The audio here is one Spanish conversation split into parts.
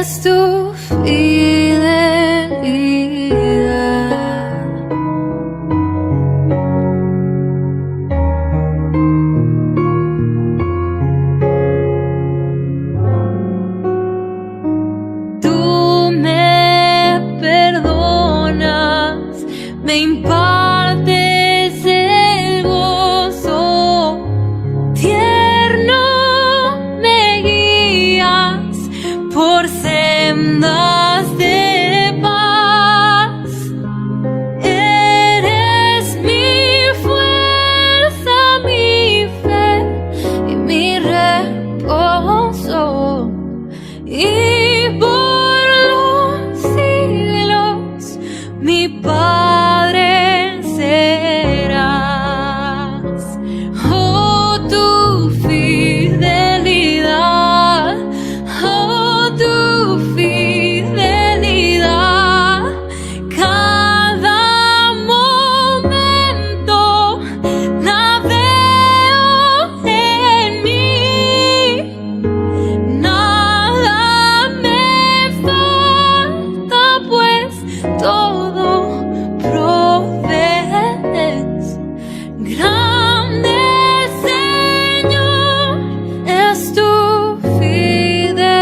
es tu fidelidad. Tú me perdonas, me impartes el gozo tierno, me guías por sendas de paz. Eres mi fuerza, mi fe y mi reposo. Y por los siglos mi Padre serás. Oh, tu fidelidad, oh, tu fidelidad. Cada momento la veo en mí. Nada me falta, pues todo provees. Grande Señor es tu fidelidad.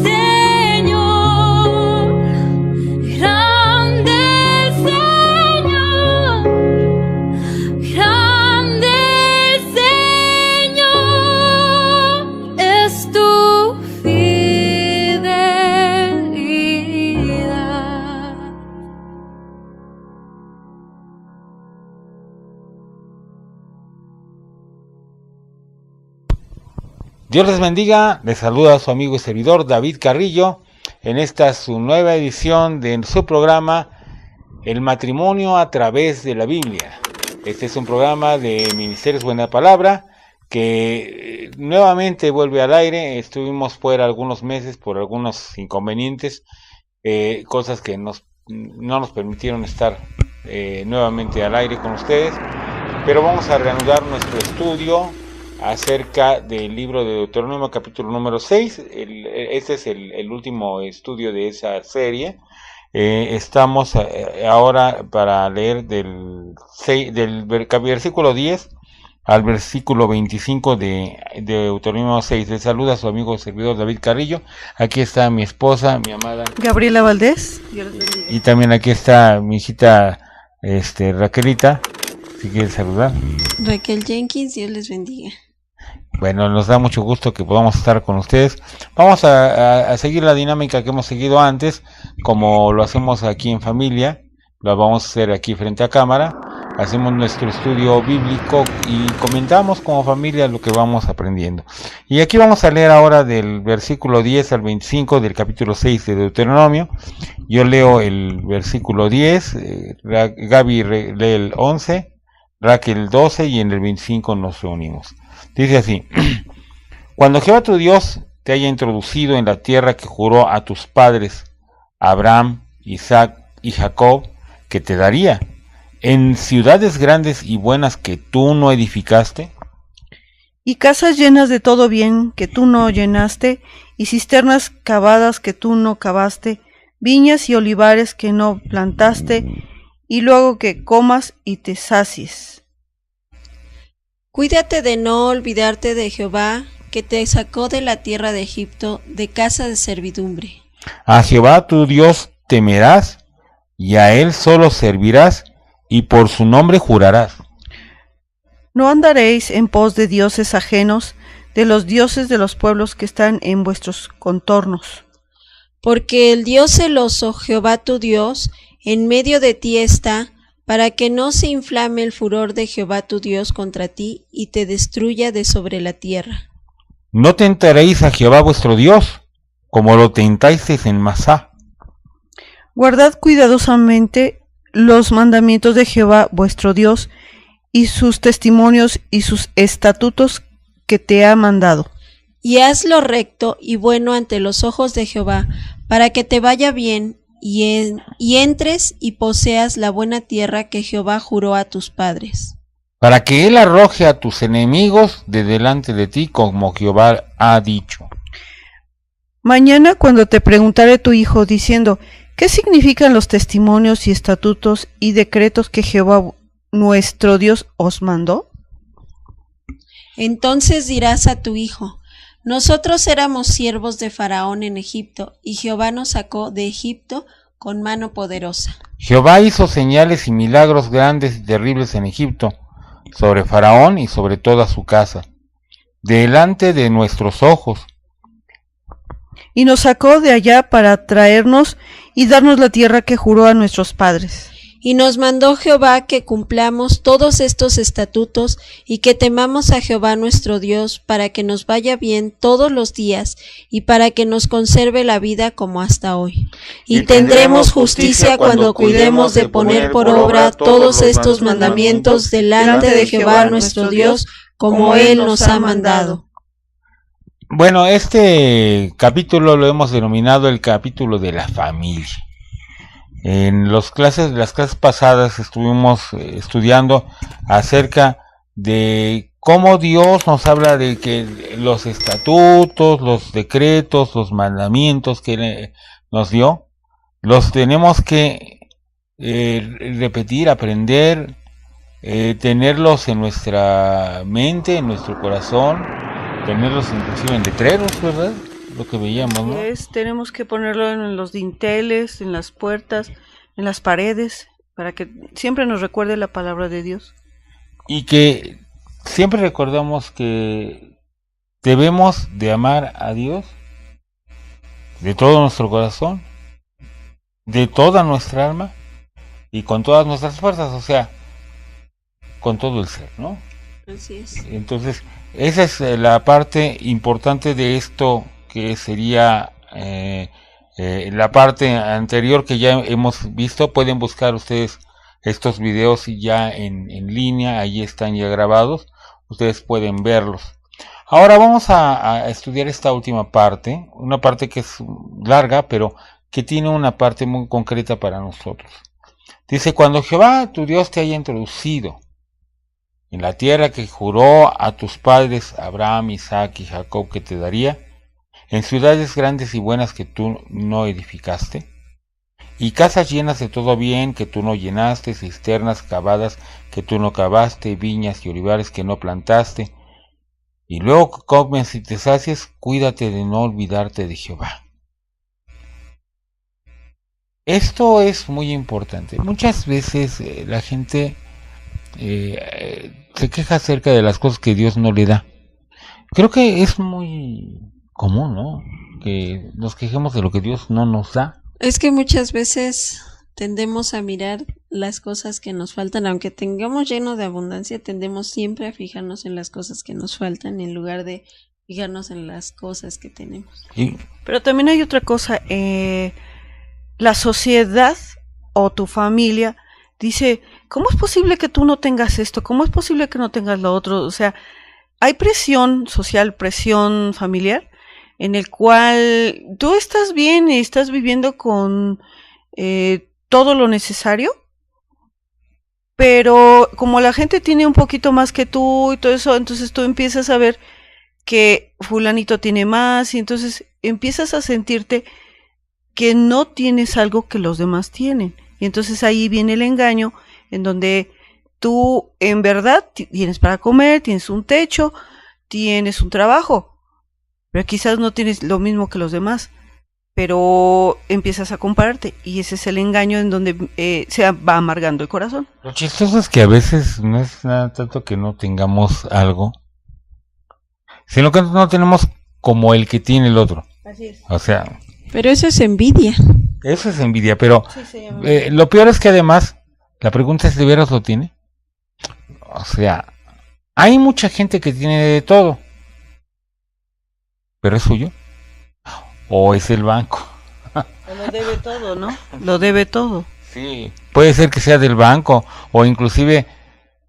Señor, grande Señor, grande Señor es tu fidelidad. Dios les bendiga, les saluda a su amigo y servidor David Carrillo en esta su nueva edición de su programa El matrimonio a través de la Biblia. Este es un programa de Ministerios Buena Palabra que nuevamente vuelve al aire. Estuvimos fuera algunos meses por algunos inconvenientes, cosas que no nos permitieron estar nuevamente al aire con ustedes, pero vamos a reanudar nuestro estudio acerca del libro de Deuteronomio, capítulo número 6. Este es el último estudio de esa serie. Estamos ahora para leer del versículo 10 al versículo 25 de Deuteronomio 6. Les saluda a su amigo y servidor David Carrillo. Aquí está mi esposa, mi amada Gabriela Valdés. Y también aquí está mi hijita Raquelita, si quiere saludar. Raquel Jenkins, Dios les bendiga. Bueno, nos da mucho gusto que podamos estar con ustedes. Vamos a seguir la dinámica que hemos seguido antes, como lo hacemos aquí en familia. Lo vamos a hacer aquí frente a cámara. Hacemos nuestro estudio bíblico y comentamos como familia lo que vamos aprendiendo. Y aquí vamos a leer ahora del versículo 10 al 25 del capítulo 6 de Deuteronomio. Yo leo el versículo 10, Gaby lee el 11, Raquel el 12 y en el 25 nos reunimos. Dice así: Cuando Jehová tu Dios te haya introducido en la tierra que juró a tus padres, Abraham, Isaac y Jacob, que te daría, en ciudades grandes y buenas que tú no edificaste, Y casas llenas de todo bien que tú no llenaste, y cisternas cavadas que tú no cavaste, viñas y olivares que no plantaste, y luego que comas y te sacies. Cuídate de no olvidarte de Jehová, que te sacó de la tierra de Egipto, de casa de servidumbre. a Jehová tu Dios temerás, y a él solo servirás, y por su nombre jurarás. No andaréis en pos de dioses ajenos, de los dioses de los pueblos que están en vuestros contornos. Porque el Dios celoso, Jehová tu Dios, en medio de ti está, para que no se inflame el furor de Jehová tu Dios contra ti, y te destruya de sobre la tierra. No tentaréis a Jehová vuestro Dios, como lo tentasteis en Masá. Guardad cuidadosamente los mandamientos de Jehová vuestro Dios, y sus testimonios y sus estatutos que te ha mandado. Y haz lo recto y bueno ante los ojos de Jehová, para que te vaya bien, y entres y poseas la buena tierra que Jehová juró a tus padres. para que él arroje a tus enemigos de delante de ti, como Jehová ha dicho. Mañana cuando te preguntare tu hijo diciendo, ¿qué significan los testimonios y estatutos y decretos que Jehová nuestro Dios os mandó? Entonces dirás a tu hijo, nosotros éramos siervos de Faraón en Egipto, y Jehová nos sacó de Egipto con mano poderosa. Jehová hizo señales y milagros grandes y terribles en Egipto, sobre Faraón y sobre toda su casa, delante de nuestros ojos. Y nos sacó de allá para traernos y darnos la tierra que juró a nuestros padres. Y nos mandó Jehová que cumplamos todos estos estatutos y que temamos a Jehová nuestro Dios para que nos vaya bien todos los días y para que nos conserve la vida como hasta hoy. Y tendremos justicia cuando cuidemos de poner por obra todos estos mandamientos delante de Jehová nuestro Dios como Él nos ha mandado. Bueno, este capítulo lo hemos denominado el capítulo de la familia. En las clases pasadas estuvimos estudiando acerca de cómo Dios nos habla de que los estatutos, los decretos, los mandamientos que Él nos dio, los tenemos que repetir, aprender, tenerlos en nuestra mente, en nuestro corazón, tenerlos inclusive en letreros, ¿verdad? Lo que veíamos, ¿no? Tenemos que ponerlo en los dinteles, en las puertas, en las paredes, para que siempre nos recuerde la palabra de Dios. Y que siempre recordamos que debemos de amar a Dios de todo nuestro corazón, de toda nuestra alma y con todas nuestras fuerzas, o sea, con todo el ser, ¿no? Así es. Entonces, esa es la parte importante de esto, que sería la parte anterior que ya hemos visto. Pueden buscar ustedes estos videos ya en línea, ahí están ya grabados, ustedes pueden verlos. Ahora vamos a estudiar esta última parte, una parte que es larga, pero que tiene una parte muy concreta para nosotros. Dice, cuando Jehová tu Dios te haya introducido en la tierra que juró a tus padres Abraham, Isaac y Jacob que te daría, en ciudades grandes y buenas que tú no edificaste, y casas llenas de todo bien que tú no llenaste, cisternas cavadas que tú no cavaste, viñas y olivares que no plantaste, y luego que comes y te sacies, cuídate de no olvidarte de Jehová. Esto es muy importante. Muchas veces la gente se queja acerca de las cosas que Dios no le da. Creo que es muy común, ¿no? Que nos quejemos de lo que Dios no nos da. Es que muchas veces tendemos a mirar las cosas que nos faltan, aunque tengamos lleno de abundancia, tendemos siempre a fijarnos en las cosas que nos faltan en lugar de fijarnos en las cosas que tenemos. Pero también hay otra cosa, la sociedad o tu familia dice, ¿cómo es posible que tú no tengas esto? ¿Cómo es posible que no tengas lo otro? O sea, hay presión social, presión familiar, en el cual tú estás bien y estás viviendo con todo lo necesario, pero como la gente tiene un poquito más que tú y todo eso, entonces tú empiezas a ver que fulanito tiene más y entonces empiezas a sentirte que no tienes algo que los demás tienen. Y entonces ahí viene el engaño, en donde tú en verdad tienes para comer, tienes un techo, tienes un trabajo, pero quizás no tienes lo mismo que los demás, pero empiezas a compararte y ese es el engaño en donde se va amargando el corazón. Lo chistoso es que a veces no es nada tanto que no tengamos algo, sino que no tenemos como el que tiene el otro. Así es. O sea, pero eso es envidia. Eso es envidia, pero Sí, lo peor es que además la pregunta es, ¿de veras lo tiene? O sea, hay mucha gente que tiene de todo, pero es suyo o es el banco. Lo debe todo, ¿no? Lo debe todo. Sí, puede ser que sea del banco o inclusive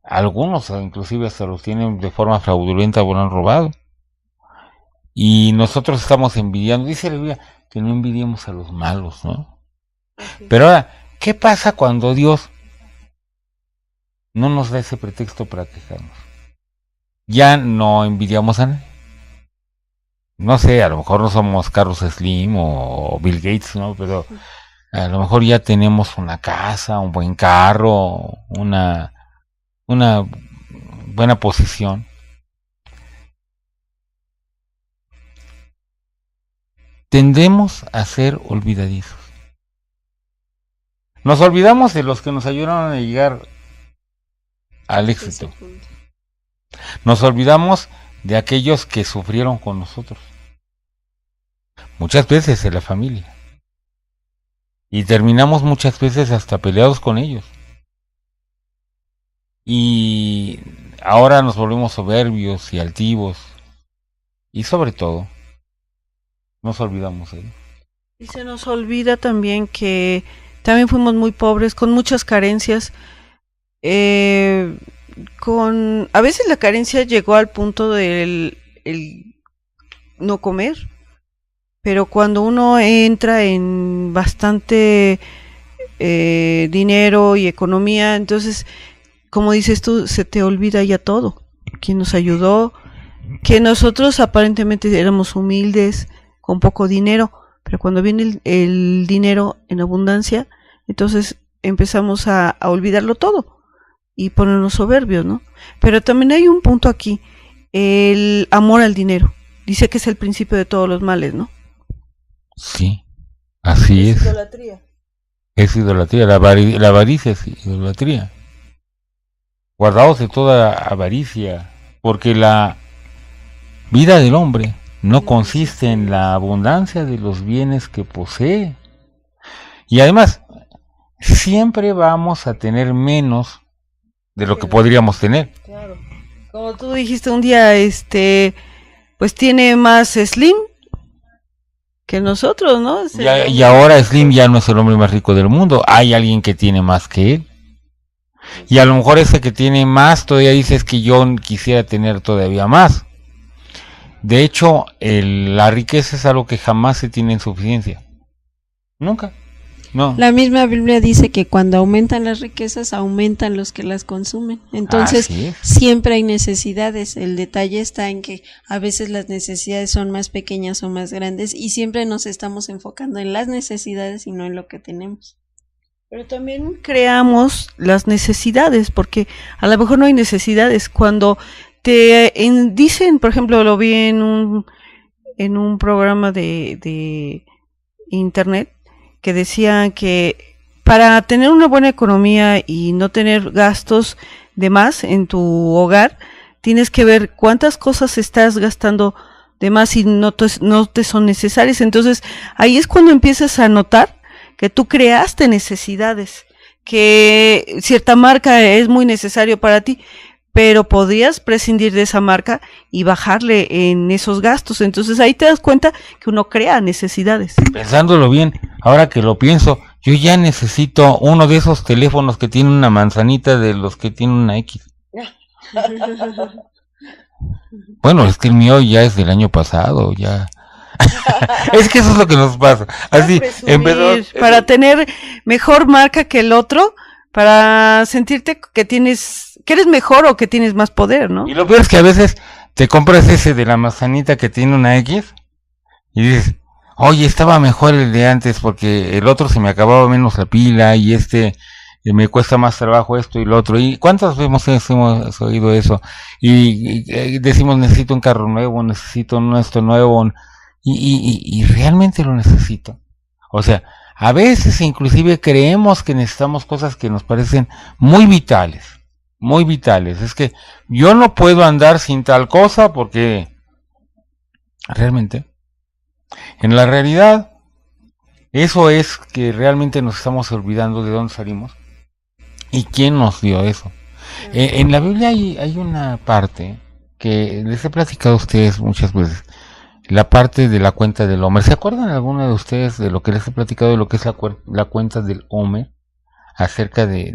algunos, inclusive hasta los tienen de forma fraudulenta o lo han robado. Y nosotros estamos envidiando, dice la Biblia, que no envidiemos a los malos, ¿no? Okay. Pero ahora, ¿qué pasa cuando Dios no nos da ese pretexto para quejarnos. Ya no envidiamos a nadie. No sé, a lo mejor no somos Carlos Slim o Bill Gates, ¿no? Pero a lo mejor ya tenemos una casa, un buen carro, una buena posición. Tendemos a ser olvidadizos. Nos olvidamos de los que nos ayudaron a llegar al éxito. Nos olvidamos de aquellos que sufrieron con nosotros. Muchas veces de la familia. Y terminamos muchas veces hasta peleados con ellos. Y ahora nos volvemos soberbios y altivos. Y sobre todo, nos olvidamos de ellos. Y se nos olvida también que también fuimos muy pobres, con muchas carencias. A veces la carencia llegó al punto del el no comer, pero cuando uno entra en bastante dinero y economía, entonces, como dices tú, se te olvida ya todo. Quién nos ayudó, que nosotros aparentemente éramos humildes, con poco dinero, pero cuando viene el dinero en abundancia, entonces empezamos a olvidarlo todo y ponernos soberbios, ¿no? Pero también hay un punto aquí, el amor al dinero. Dice que es el principio de todos los males, ¿no? Sí, así es. Idolatría. Es idolatría, la avaricia es idolatría. Guardaos de toda avaricia, porque la vida del hombre no consiste en la abundancia de los bienes que posee. Y además, siempre vamos a tener menos de lo que podríamos tener. Claro. Como tú dijiste un día, pues tiene más Slim que nosotros, ¿no? Y ahora Slim ya no es el hombre más rico del mundo, hay alguien que tiene más que él. Y a lo mejor ese que tiene más todavía dice es que yo quisiera tener todavía más. De hecho, la riqueza es algo que jamás se tiene en suficiencia. Nunca. No. La misma Biblia dice que cuando aumentan las riquezas, aumentan los que las consumen. Entonces, siempre hay necesidades. El detalle está en que a veces las necesidades son más pequeñas o más grandes y siempre nos estamos enfocando en las necesidades y no en lo que tenemos. Pero también creamos las necesidades, porque a lo mejor no hay necesidades. Cuando dicen, por ejemplo, lo vi en un programa de internet, que decían que para tener una buena economía y no tener gastos de más en tu hogar, tienes que ver cuántas cosas estás gastando de más y no te son necesarias. Entonces, ahí es cuando empiezas a notar que tú creaste necesidades, que cierta marca es muy necesario para ti, pero podrías prescindir de esa marca y bajarle en esos gastos. Entonces ahí te das cuenta que uno crea necesidades. Pensándolo bien, ahora que lo pienso, yo ya necesito uno de esos teléfonos que tiene una manzanita de los que tienen una X. Bueno, es que el mío ya es del año pasado, ya. Es que eso es lo que nos pasa. Así, para tener mejor marca que el otro, para sentirte que eres mejor o que tienes más poder, ¿no? Y lo peor es que a veces te compras ese de la manzanita que tiene una X y dices, oye, estaba mejor el de antes porque el otro se me acababa menos la pila y me cuesta más trabajo esto y lo otro. ¿Y cuántas veces hemos oído eso? Y decimos, necesito un carro nuevo, necesito esto nuevo, y realmente lo necesito. O sea, a veces inclusive creemos que necesitamos cosas que nos parecen muy vitales. Muy vitales. Es que yo no puedo andar sin tal cosa porque realmente, en la realidad, eso es que realmente nos estamos olvidando de dónde salimos y quién nos dio eso. En la Biblia hay una parte que les he platicado a ustedes muchas veces, la parte de la cuenta del Homer. ¿Se acuerdan alguno de ustedes de lo que les he platicado de lo que es la cuenta del Homer? Acerca de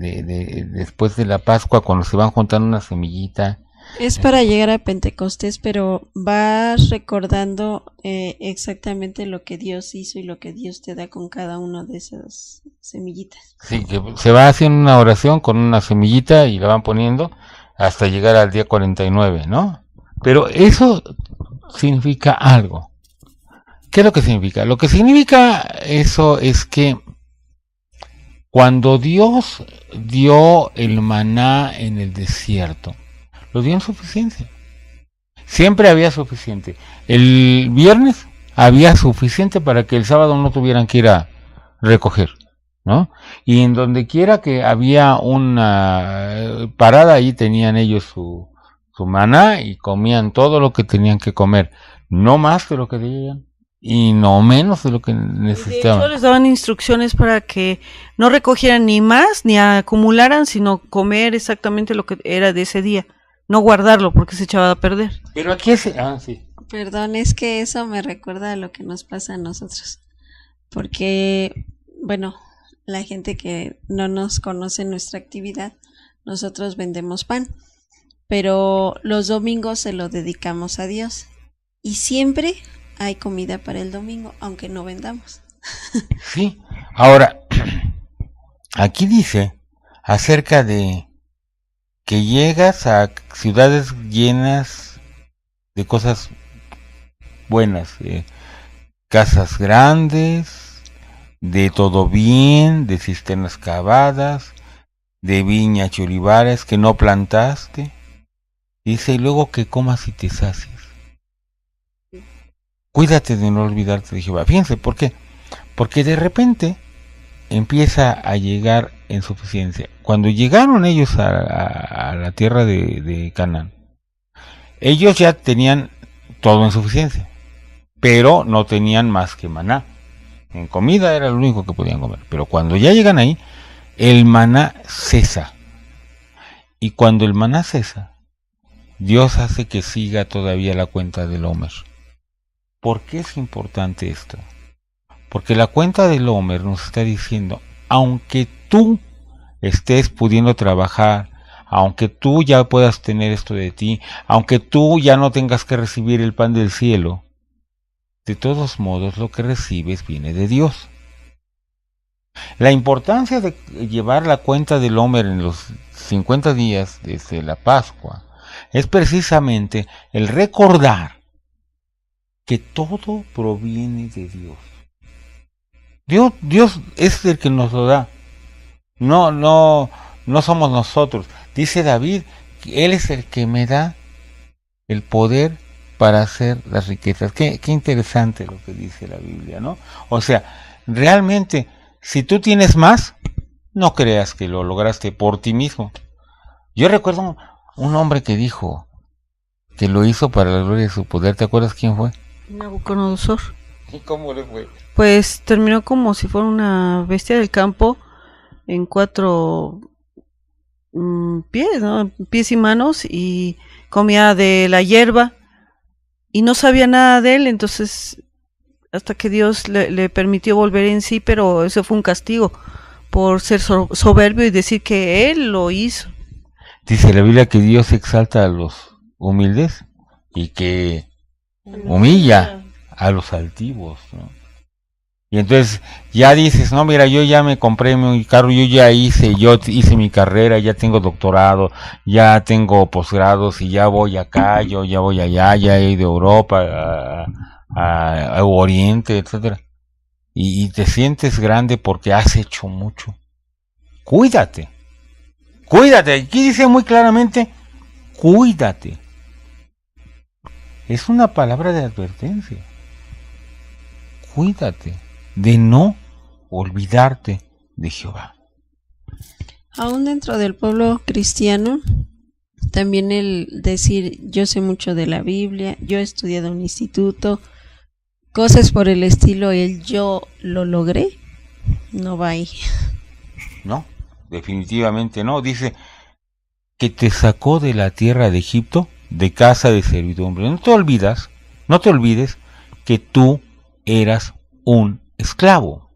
después de la Pascua, cuando se van juntando una semillita Es para llegar a Pentecostés, pero vas recordando exactamente lo que Dios hizo y lo que Dios te da con cada una de esas semillitas. Sí, que se va haciendo una oración con una semillita y la van poniendo hasta llegar al día 49, ¿no? Pero eso significa algo. ¿Qué es lo que significa? Lo que significa eso es que cuando Dios dio el maná en el desierto, lo dio en suficiencia. Siempre había suficiente. El viernes había suficiente para que el sábado no tuvieran que ir a recoger, ¿no? Y en donde quiera que había una parada, ahí tenían ellos su maná y comían todo lo que tenían que comer, no más de lo que debían y no menos de lo que De necesitaban. hecho, les daban instrucciones para que no recogieran ni más ni acumularan, sino comer exactamente lo que era de ese día. No guardarlo porque se echaba a perder. Pero aquí es... sí. Perdón, es que eso me recuerda a lo que nos pasa a nosotros. Porque, bueno, la gente que no nos conoce nuestra actividad, nosotros vendemos pan, pero los domingos se lo dedicamos a Dios. Y siempre hay comida para el domingo, aunque no vendamos. Sí. Ahora, aquí dice acerca de que llegas a ciudades llenas de cosas buenas, casas grandes, de todo bien, de cisternas cavadas, de viñas y olivares que no plantaste. Dice, y luego que comas y te sacies. Cuídate de no olvidarte de Jehová. Fíjense, ¿por qué? Porque de repente empieza a llegar en suficiencia. Cuando llegaron ellos a la tierra de Canaán, ellos ya tenían todo en suficiencia, pero no tenían más que maná. En comida era lo único que podían comer. Pero cuando ya llegan ahí, el maná cesa. Y cuando el maná cesa, Dios hace que siga todavía la cuenta del Homer. ¿Por qué es importante esto? Porque la cuenta del Homer nos está diciendo, aunque tú estés pudiendo trabajar, aunque tú ya puedas tener esto de ti, aunque tú ya no tengas que recibir el pan del cielo, de todos modos lo que recibes viene de Dios. La importancia de llevar la cuenta del Homer en los 50 días desde la Pascua es precisamente el recordar que todo proviene de Dios. Dios es el que nos lo da. No somos nosotros. Dice David, que Él es el que me da el poder para hacer las riquezas. Qué interesante lo que dice la Biblia, ¿no? O sea, realmente, si tú tienes más, no creas que lo lograste por ti mismo. Yo recuerdo un hombre que dijo que lo hizo para la gloria de su poder. ¿Te acuerdas quién fue? Nabucodonosor. ¿Y cómo le fue? Pues terminó como si fuera una bestia del campo en 4 pies, ¿no? Pies y manos, y comía de la hierba y no sabía nada de él, entonces hasta que Dios le permitió volver en sí, pero eso fue un castigo por ser soberbio y decir que él lo hizo. Dice la Biblia que Dios exalta a los humildes y que humilla a los altivos, ¿no? Y entonces ya dices, no, mira, yo ya me compré mi carro, yo hice mi carrera, ya tengo doctorado, ya tengo posgrados y ya voy acá, yo ya voy allá, ya he ido a Europa, a Oriente, etcétera. Y te sientes grande porque has hecho mucho. Cuídate. Aquí dice muy claramente, cuídate. Es una palabra de advertencia. Cuídate de no olvidarte de Jehová. Aún dentro del pueblo cristiano, también el decir yo sé mucho de la Biblia, yo he estudiado en un instituto, cosas por el estilo, el yo lo logré, no va ahí. No, definitivamente no. Dice que te sacó de la tierra de Egipto, de casa de servidumbre. No te olvides que tú eras un esclavo.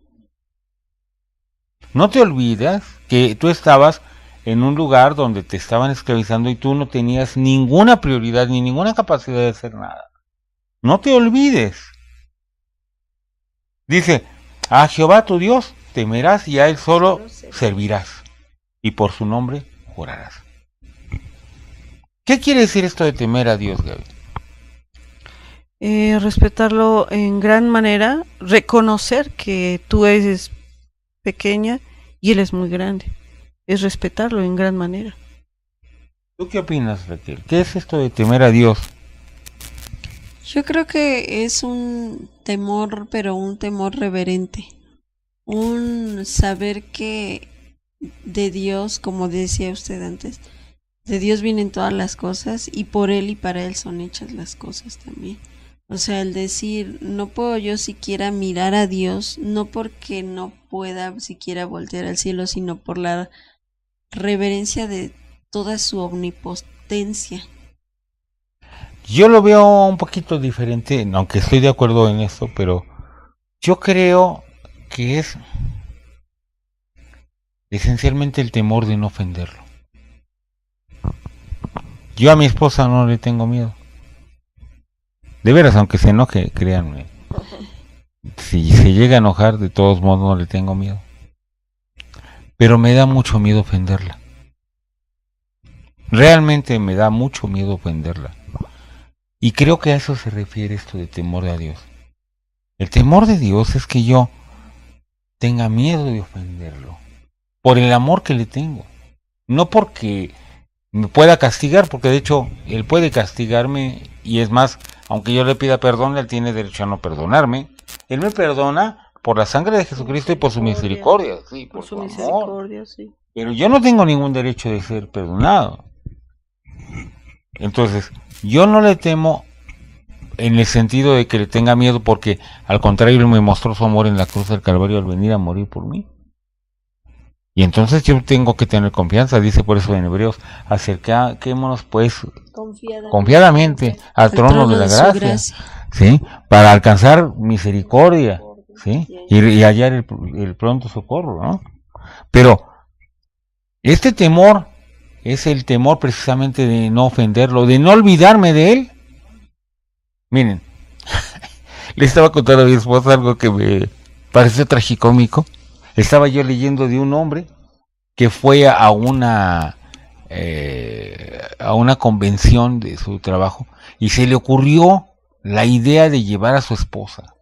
No te olvides que tú estabas en un lugar donde te estaban esclavizando y tú no tenías ninguna prioridad ni ninguna capacidad de hacer nada. No te olvides. Dice, a Jehová tu Dios temerás y a él solo servirás, y por su nombre jurarás. ¿Qué quiere decir esto de temer a Dios, Gaby? Respetarlo en gran manera, reconocer que tú eres pequeña y él es muy grande. Es respetarlo en gran manera. ¿Tú qué opinas, Raquel? ¿Qué es esto de temer a Dios? Yo creo que es un temor, pero un temor reverente. Un saber que de Dios, como decía usted antes, de Dios vienen todas las cosas y por Él y para Él son hechas las cosas también. O sea, el decir, no puedo yo siquiera mirar a Dios, no porque no pueda siquiera voltear al cielo, sino por la reverencia de toda su omnipotencia. Yo lo veo un poquito diferente, aunque estoy de acuerdo en esto, pero yo creo que es esencialmente el temor de no ofenderlo. Yo a mi esposa no le tengo miedo. De veras, aunque se enoje, créanme. Si se llega a enojar, de todos modos no le tengo miedo. Pero me da mucho miedo ofenderla. Realmente me da mucho miedo ofenderla. Y creo que a eso se refiere esto de temor a Dios. El temor de Dios es que yo tenga miedo de ofenderlo. Por el amor que le tengo. No porque me pueda castigar, porque de hecho Él puede castigarme, y es más, aunque yo le pida perdón, Él tiene derecho a no perdonarme. Él me perdona por la sangre de Jesucristo y por su misericordia, sí, por su misericordia, amor. Sí. Pero yo no tengo ningún derecho de ser perdonado. Entonces, yo no le temo en el sentido de que le tenga miedo, porque al contrario Él me mostró su amor en la cruz del Calvario al venir a morir por mí. Y entonces yo tengo que tener confianza, dice por eso en Hebreos, acerquémonos pues confiadamente al trono de la gracia, ¿sí? Para alcanzar misericordia, ¿sí? Y hallar el pronto socorro, ¿no? Pero este temor es el temor precisamente de no ofenderlo, de no olvidarme de Él. Miren, le estaba contando a mi esposa algo que me pareció tragicómico. Estaba yo leyendo de un hombre que fue a una convención de su trabajo y se le ocurrió la idea de llevar a su esposa.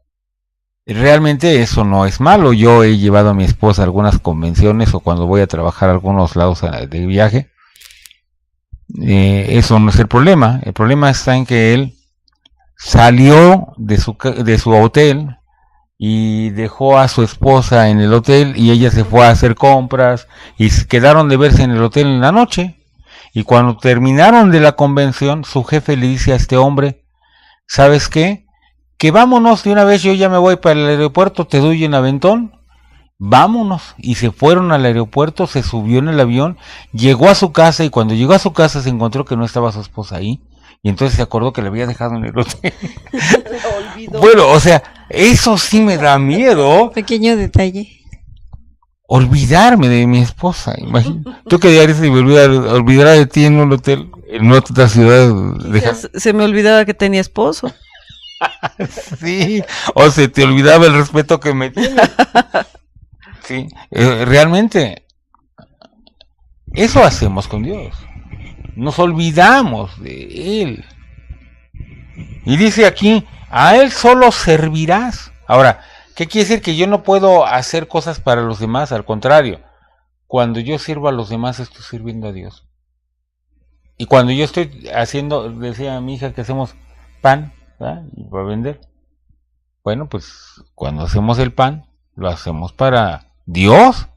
Realmente eso no es malo. Yo he llevado a mi esposa a algunas convenciones o cuando voy a trabajar a algunos lados de viaje. Eso no es el problema. El problema está en que él salió de su hotel y dejó a su esposa en el hotel y ella se fue a hacer compras y quedaron de verse en el hotel en la noche. Y cuando terminaron de la convención, su jefe le dice a este hombre, ¿sabes qué? Que vámonos de una vez, yo ya me voy para el aeropuerto, te doy un aventón, vámonos. Y se fueron al aeropuerto, se subió en el avión, llegó a su casa y cuando llegó a su casa se encontró que no estaba su esposa ahí. Y entonces se acordó que le había dejado en el hotel. Bueno, o sea, eso sí me da miedo. Pequeño detalle. Olvidarme de mi esposa, imagínate. ¿Tú qué harías si me olvidara de ti en un hotel, en otra ciudad? Se me olvidaba que tenía esposo. Sí, o se te olvidaba el respeto que me tienes. Sí, realmente, eso hacemos con Dios. Nos olvidamos de Él. Y dice aquí, a Él solo servirás. Ahora, ¿qué quiere decir? Que yo no puedo hacer cosas para los demás. Al contrario, cuando yo sirvo a los demás estoy sirviendo a Dios. Y cuando yo estoy haciendo, decía mi hija que hacemos pan, ¿verdad? Y para vender. Bueno, pues cuando hacemos el pan, lo hacemos para Dios.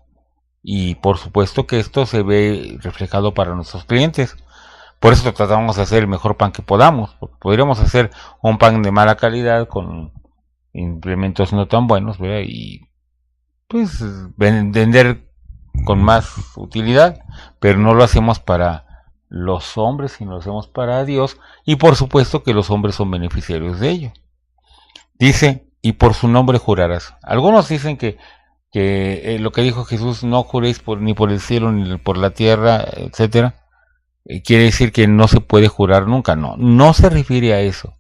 Y por supuesto que esto se ve reflejado para nuestros clientes. Por eso tratamos de hacer el mejor pan que podamos. Porque podríamos hacer un pan de mala calidad con implementos no tan buenos, ¿verdad? Y pues vender con más utilidad, pero no lo hacemos para los hombres, sino lo hacemos para Dios. Y por supuesto que los hombres son beneficiarios de ello. Dice, y por su nombre jurarás. Algunos dicen que que lo que dijo Jesús, no juréis ni por el cielo ni por la tierra, etcétera, quiere decir que no se puede jurar nunca. No se refiere a eso.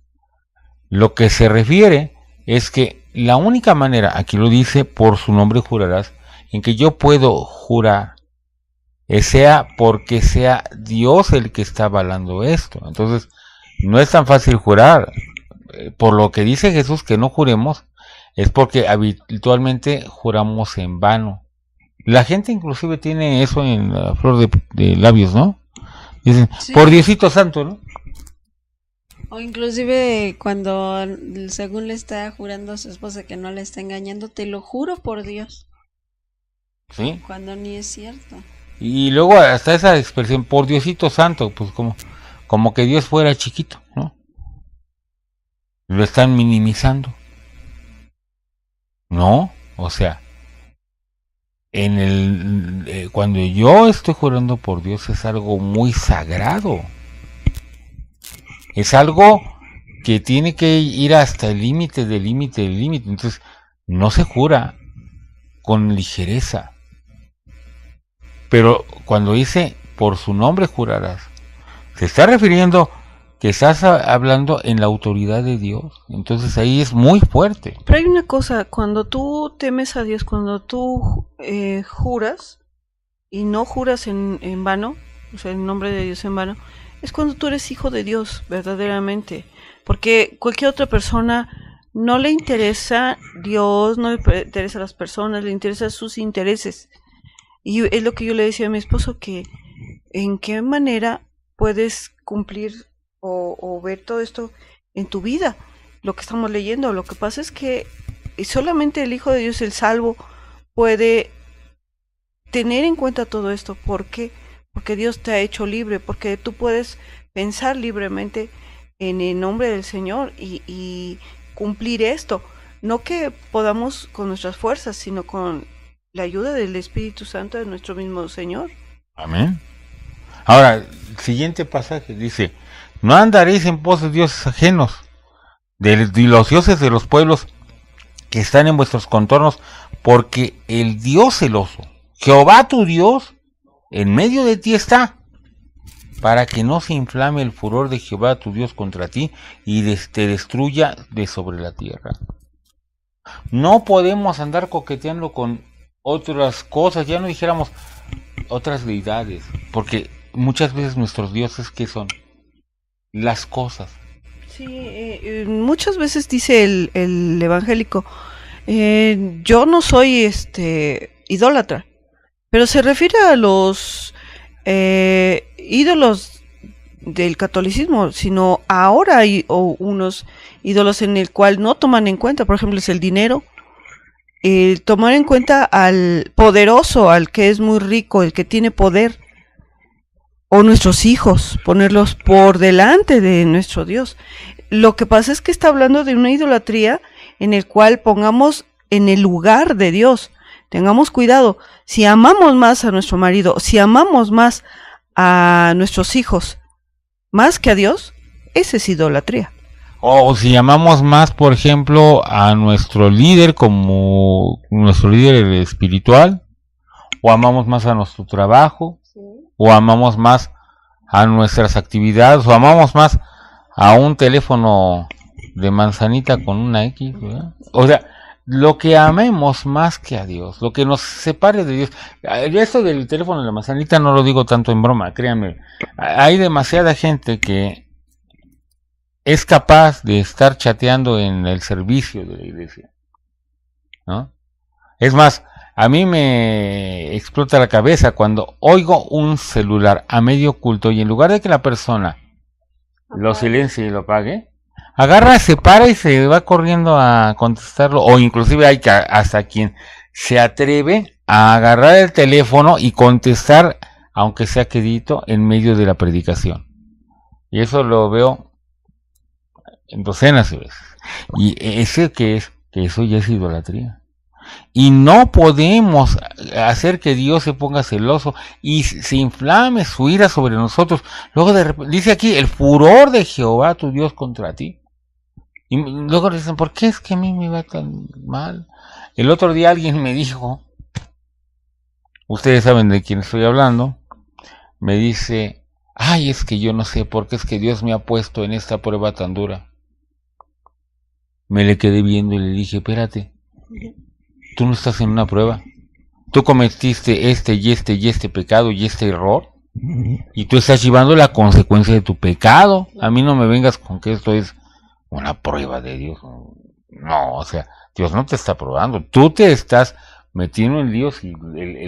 Lo que se refiere es que la única manera, aquí lo dice, por su nombre jurarás, en que yo puedo jurar, sea porque sea Dios el que está avalando esto. Entonces, no es tan fácil jurar. Por lo que dice Jesús que no juremos, es porque habitualmente juramos en vano. La gente inclusive tiene eso en la flor de labios, ¿no? Dicen, sí, por Diosito Santo, ¿no? O inclusive cuando según le está jurando a su esposa que no le está engañando, te lo juro por Dios. Sí. Cuando ni es cierto. Y luego hasta esa expresión, por Diosito Santo, pues como que Dios fuera chiquito, ¿no? Lo están minimizando. No, o sea, cuando yo estoy jurando por Dios es algo muy sagrado. Es algo que tiene que ir hasta el límite del límite del límite. Entonces, no se jura con ligereza. Pero cuando dice, por su nombre jurarás, se está refiriendo que estás hablando en la autoridad de Dios. Entonces ahí es muy fuerte. Pero hay una cosa, cuando tú temes a Dios, cuando tú juras, y no juras en vano, o sea, en nombre de Dios en vano, es cuando tú eres hijo de Dios, verdaderamente. Porque cualquier otra persona no le interesa Dios, no le interesa a las personas, le interesan sus intereses. Y es lo que yo le decía a mi esposo, que en qué manera puedes cumplir o ver todo esto en tu vida, lo que estamos leyendo. Lo que pasa es que solamente el Hijo de Dios, el salvo, puede tener en cuenta todo esto. ¿Por qué? Porque Dios te ha hecho libre, porque tú puedes pensar libremente en el nombre del Señor y cumplir esto. No que podamos con nuestras fuerzas, sino con la ayuda del Espíritu Santo de nuestro mismo Señor. Amén. Ahora, el siguiente pasaje dice, no andaréis en pos de dioses ajenos, de los dioses de los pueblos que están en vuestros contornos, porque el Dios celoso, Jehová tu Dios, en medio de ti está, para que no se inflame el furor de Jehová tu Dios contra ti y te destruya de sobre la tierra. No podemos andar coqueteando con otras cosas, ya no dijéramos otras deidades, porque muchas veces nuestros dioses, ¿qué son? Las cosas. Sí, muchas veces dice el evangélico, yo no soy idólatra, pero se refiere a los ídolos del catolicismo, sino ahora hay unos ídolos en el cual no toman en cuenta, por ejemplo, es el dinero, tomar en cuenta al poderoso, al que es muy rico, el que tiene poder, o nuestros hijos, ponerlos por delante de nuestro Dios. Lo que pasa es que está hablando de una idolatría en el cual pongamos en el lugar de Dios. Tengamos cuidado, si amamos más a nuestro marido, si amamos más a nuestros hijos, más que a Dios, esa es idolatría. O si amamos más, por ejemplo, a nuestro líder como nuestro líder espiritual, o amamos más a nuestro trabajo, sí, o amamos más a nuestras actividades, o amamos más a un teléfono de manzanita con una X, ¿verdad? O sea, lo que amemos más que a Dios, lo que nos separe de Dios. Esto del teléfono de la manzanita no lo digo tanto en broma, créanme. Hay demasiada gente que es capaz de estar chateando en el servicio de la iglesia, ¿no? Es más, a mí me explota la cabeza cuando oigo un celular a medio oculto y en lugar de que la persona lo silencie y lo apague, agarra, se para y se va corriendo a contestarlo, o inclusive hay hasta quien se atreve a agarrar el teléfono y contestar, aunque sea quedito, en medio de la predicación. Y eso lo veo en docenas de veces. Y ese que eso ya es idolatría. Y no podemos hacer que Dios se ponga celoso y se inflame su ira sobre nosotros. Luego dice aquí, el furor de Jehová tu Dios contra ti. Y luego dicen, ¿por qué es que a mí me va tan mal? El otro día alguien me dijo, ustedes saben de quién estoy hablando, me dice, ay, es que yo no sé por qué es que Dios me ha puesto en esta prueba tan dura. Me le quedé viendo y le dije, espérate, tú no estás en una prueba. Tú cometiste este pecado y este error, y tú estás llevando la consecuencia de tu pecado. A mí no me vengas con que esto es una prueba de Dios. No, o sea, Dios no te está probando. Tú te estás metiendo en Dios y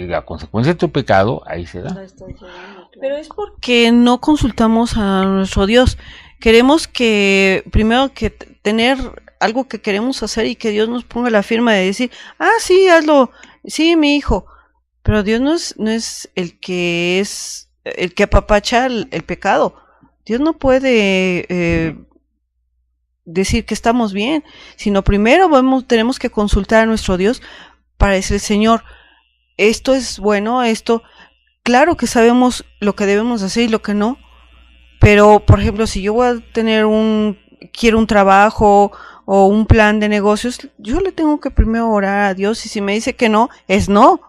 la consecuencia de tu pecado ahí se da. Pero es porque no consultamos a nuestro Dios. Queremos que, primero que tener algo que queremos hacer y que Dios nos ponga la firma de decir, ah, sí, hazlo, sí, mi hijo. Pero Dios no es el que apapacha el pecado. Dios no puede decir que estamos bien, sino primero tenemos que consultar a nuestro Dios para decir, Señor, esto es bueno, esto, claro que sabemos lo que debemos hacer y lo que no, pero, por ejemplo, si yo voy a tener quiero un trabajo o un plan de negocios, yo le tengo que primero orar a Dios, y si me dice que no, es no,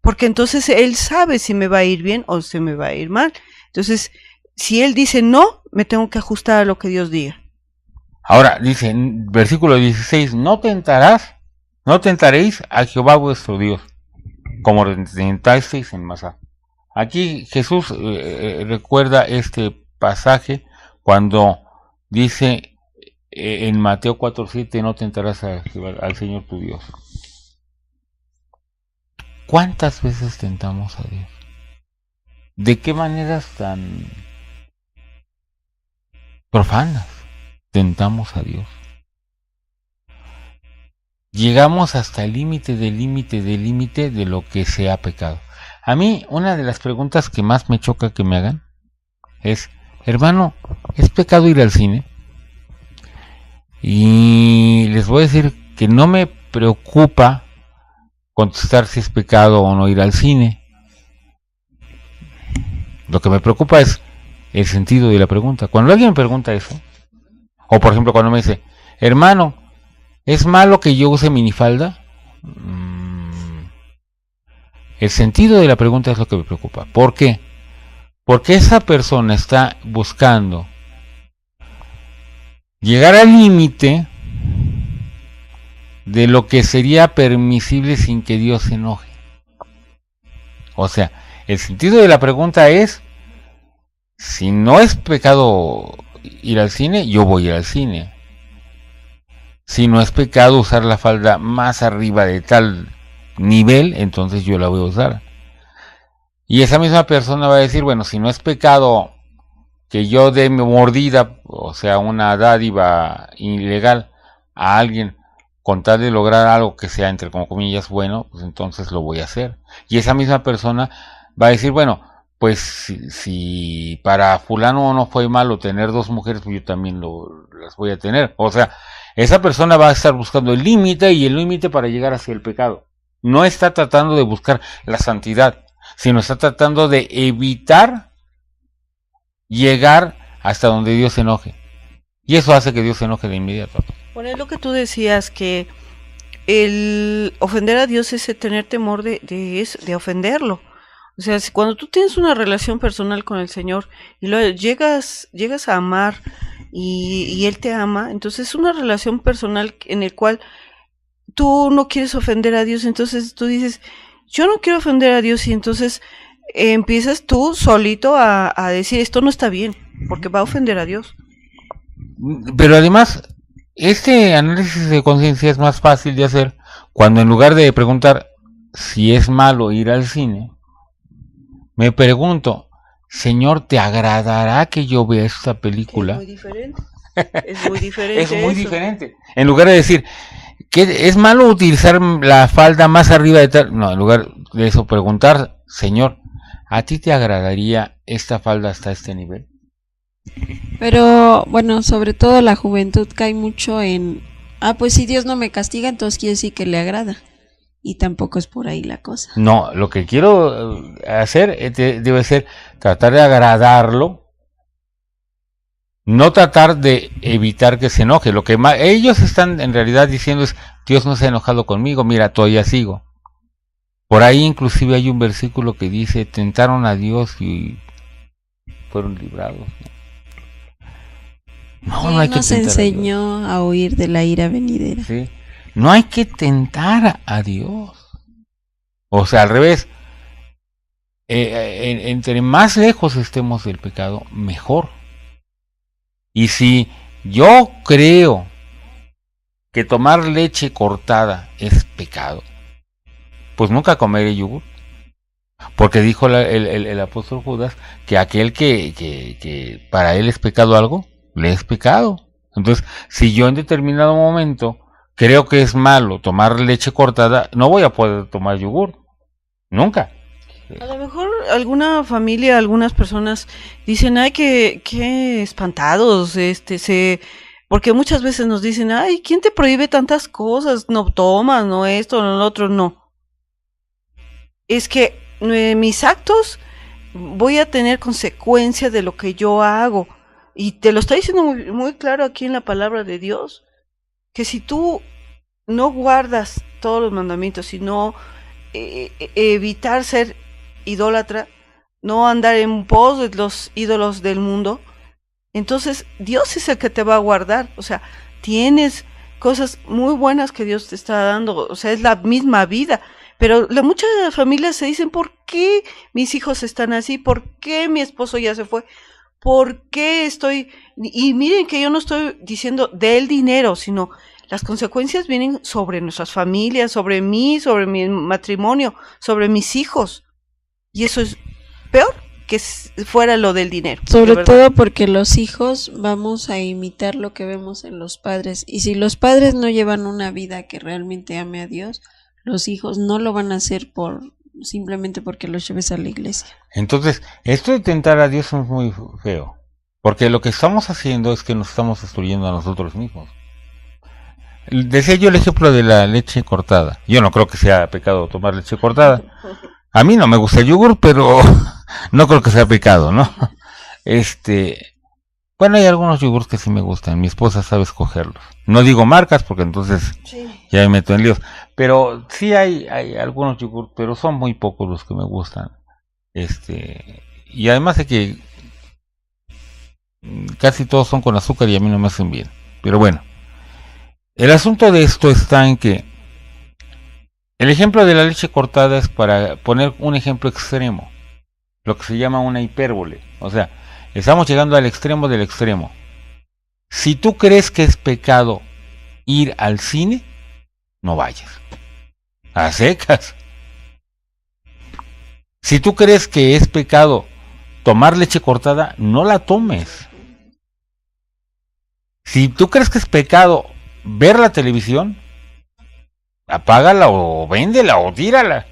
porque entonces Él sabe si me va a ir bien o si me va a ir mal. Entonces, si Él dice no, me tengo que ajustar a lo que Dios diga. Ahora, dice en versículo 16, no tentaréis a Jehová vuestro Dios, como tentasteis en Masá. Aquí Jesús recuerda este pasaje cuando dice en Mateo 4:7, no tentarás al Señor tu Dios. ¿Cuántas veces tentamos a Dios? ¿De qué maneras tan profanas tentamos a Dios? Llegamos hasta el límite de lo que sea pecado. A mí, una de las preguntas que más me choca que me hagan es, hermano, ¿es pecado ir al cine? Y les voy a decir que no me preocupa contestar si es pecado o no ir al cine. Lo que me preocupa es el sentido de la pregunta. Cuando alguien me pregunta eso, o por ejemplo cuando me dice, hermano, ¿es malo que yo use minifalda? El sentido de la pregunta es lo que me preocupa. ¿Por qué? Porque esa persona está buscando llegar al límite de lo que sería permisible sin que Dios se enoje. O sea, el sentido de la pregunta es, si no es pecado ir al cine, yo voy a ir al cine. Si no es pecado usar la falda más arriba de tal nivel, entonces yo la voy a usar. Y esa misma persona va a decir, bueno, si no es pecado que yo dé mi mordida, o sea, una dádiva ilegal a alguien con tal de lograr algo que sea, entre comillas, bueno, pues entonces lo voy a hacer. Y esa misma persona va a decir, bueno, pues si para fulano no fue malo tener dos mujeres, pues yo también las voy a tener. O sea, esa persona va a estar buscando el límite, y el límite para llegar hacia el pecado. No está tratando de buscar la santidad, sino está tratando de evitar llegar hasta donde Dios se enoje. Y eso hace que Dios se enoje de inmediato. Bueno, es lo que tú decías, que el ofender a Dios es tener temor de ofenderlo. O sea, cuando tú tienes una relación personal con el Señor y luego llegas a amar y Él te ama, entonces es una relación personal en el cual tú no quieres ofender a Dios. Entonces tú dices, yo no quiero ofender a Dios, y entonces empiezas tú solito a decir, esto no está bien, porque va a ofender a Dios. Pero además, este análisis de conciencia es más fácil de hacer cuando, en lugar de preguntar si es malo ir al cine, me pregunto, Señor, ¿te agradará que yo vea esta película? Es muy diferente. Es muy diferente. Es muy diferente. En lugar de decir, ¿qué es malo utilizar la falda más arriba de tal? No, en lugar de eso preguntar, Señor, ¿a ti te agradaría esta falda hasta este nivel? Pero bueno, sobre todo la juventud cae mucho en, pues si Dios no me castiga, entonces quiere decir que le agrada. Y tampoco es por ahí la cosa. No, lo que quiero hacer debe ser tratar de agradarlo, no tratar de evitar que se enoje. Lo que ellos están en realidad diciendo es, Dios no se ha enojado conmigo, mira, todavía sigo. Por ahí inclusive hay un versículo que dice, tentaron a Dios y fueron librados. No hay que nos tentar enseñó a huir de la ira venidera. ¿sí? No hay que tentar a Dios. O sea, al revés. Entre más lejos estemos del pecado, mejor. Y si yo creo que tomar leche cortada es pecado, pues nunca comeré yogur. Porque dijo el apóstol Judas que aquel que para él es pecado algo, le es pecado. Entonces, si yo en determinado momento creo que es malo tomar leche cortada, no voy a poder tomar yogur. Nunca. A lo mejor alguna familia, algunas personas dicen, ay, qué espantados, porque muchas veces nos dicen, ay, ¿quién te prohíbe tantas cosas? No tomas, no esto, no lo otro, no. Es que mis actos voy a tener consecuencia de lo que yo hago. Y te lo está diciendo muy, muy claro aquí en la palabra de Dios, que si tú no guardas todos los mandamientos, sino evitar ser idólatra, no andar en pos de los ídolos del mundo, entonces Dios es el que te va a guardar. O sea, tienes cosas muy buenas que Dios te está dando, o sea, es la misma vida. Pero muchas familias se dicen, ¿por qué mis hijos están así? ¿Por qué mi esposo ya se fue? ¿Por qué estoy...? Y miren que yo no estoy diciendo del dinero, sino las consecuencias vienen sobre nuestras familias, sobre mí, sobre mi matrimonio, sobre mis hijos. Y eso es peor que fuera lo del dinero. Sobre todo porque los hijos vamos a imitar lo que vemos en los padres. Y si los padres no llevan una vida que realmente ame a Dios, los hijos no lo van a hacer simplemente porque los lleves a la iglesia. Entonces, esto de tentar a Dios es muy feo. Porque lo que estamos haciendo es que nos estamos destruyendo a nosotros mismos. Decía yo el ejemplo de la leche cortada. Yo no creo que sea pecado tomar leche cortada. A mí no me gusta el yogur, pero no creo que sea pecado, ¿no? Bueno, hay algunos yogures que sí me gustan. Mi esposa sabe escogerlos. No digo marcas porque entonces sí, ya me meto en líos. Pero sí hay algunos yogures, pero son muy pocos los que me gustan. Y además de que casi todos son con azúcar y a mí no me hacen bien. Pero bueno, el asunto de esto está en que el ejemplo de la leche cortada es para poner un ejemplo extremo, lo que se llama una hipérbole. O sea, estamos llegando al extremo del extremo. Si tú crees que es pecado ir al cine, no vayas. A secas. Si tú crees que es pecado tomar leche cortada, no la tomes. Si tú crees que es pecado ver la televisión, apágala o véndela o tírala.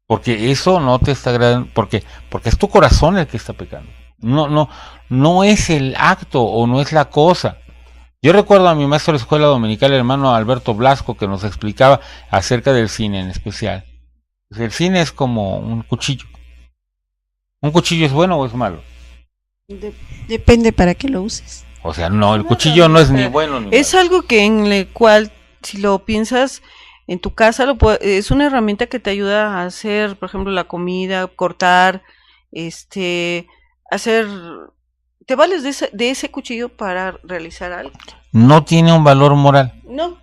Porque eso no te está agradando, porque es tu corazón el que está pecando. No es el acto o no es la cosa. Yo recuerdo a mi maestro de escuela dominical, el hermano Alberto Blasco, que nos explicaba acerca del cine en especial. El cine es como un cuchillo. ¿Un cuchillo es bueno o es malo? Depende para qué lo uses. O sea, no, el cuchillo no es ni bueno ni malo. Es algo que en el cual, si lo piensas en tu casa, es una herramienta que te ayuda a hacer, por ejemplo, la comida, cortar, hacer... ¿Te vales de ese cuchillo para realizar algo? No tiene un valor moral. No.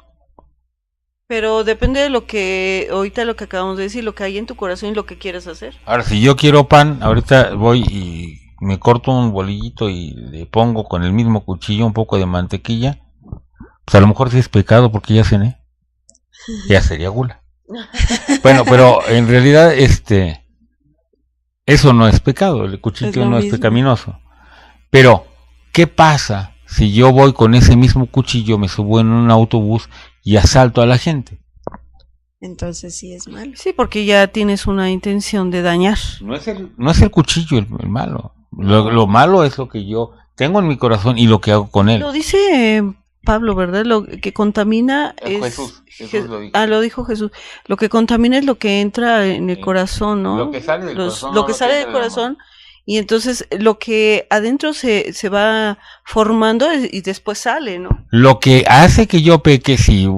Pero depende de lo que, ahorita lo que acabamos de decir, lo que hay en tu corazón y lo que quieres hacer. Ahora, si yo quiero pan, ahorita voy y me corto un bolillito y le pongo con el mismo cuchillo un poco de mantequilla, pues a lo mejor sí es pecado porque ya cené. Ya sería gula. Bueno, pero en realidad eso no es pecado, el cuchillo no es pecaminoso. Pero, ¿qué pasa si yo voy con ese mismo cuchillo, me subo en un autobús y asalto a la gente? Entonces sí es malo. Sí, porque ya tienes una intención de dañar. No es el cuchillo el malo. Lo malo es lo que yo tengo en mi corazón y lo que hago con él. Lo dice Pablo, ¿verdad? Lo que contamina es... Jesús lo dijo. Lo dijo Jesús. Lo que contamina es lo que entra en el corazón, ¿no? Lo que sale del corazón. Lo que sale del corazón. Y entonces lo que adentro se va formando y después sale, ¿no? Lo que hace que yo peque, si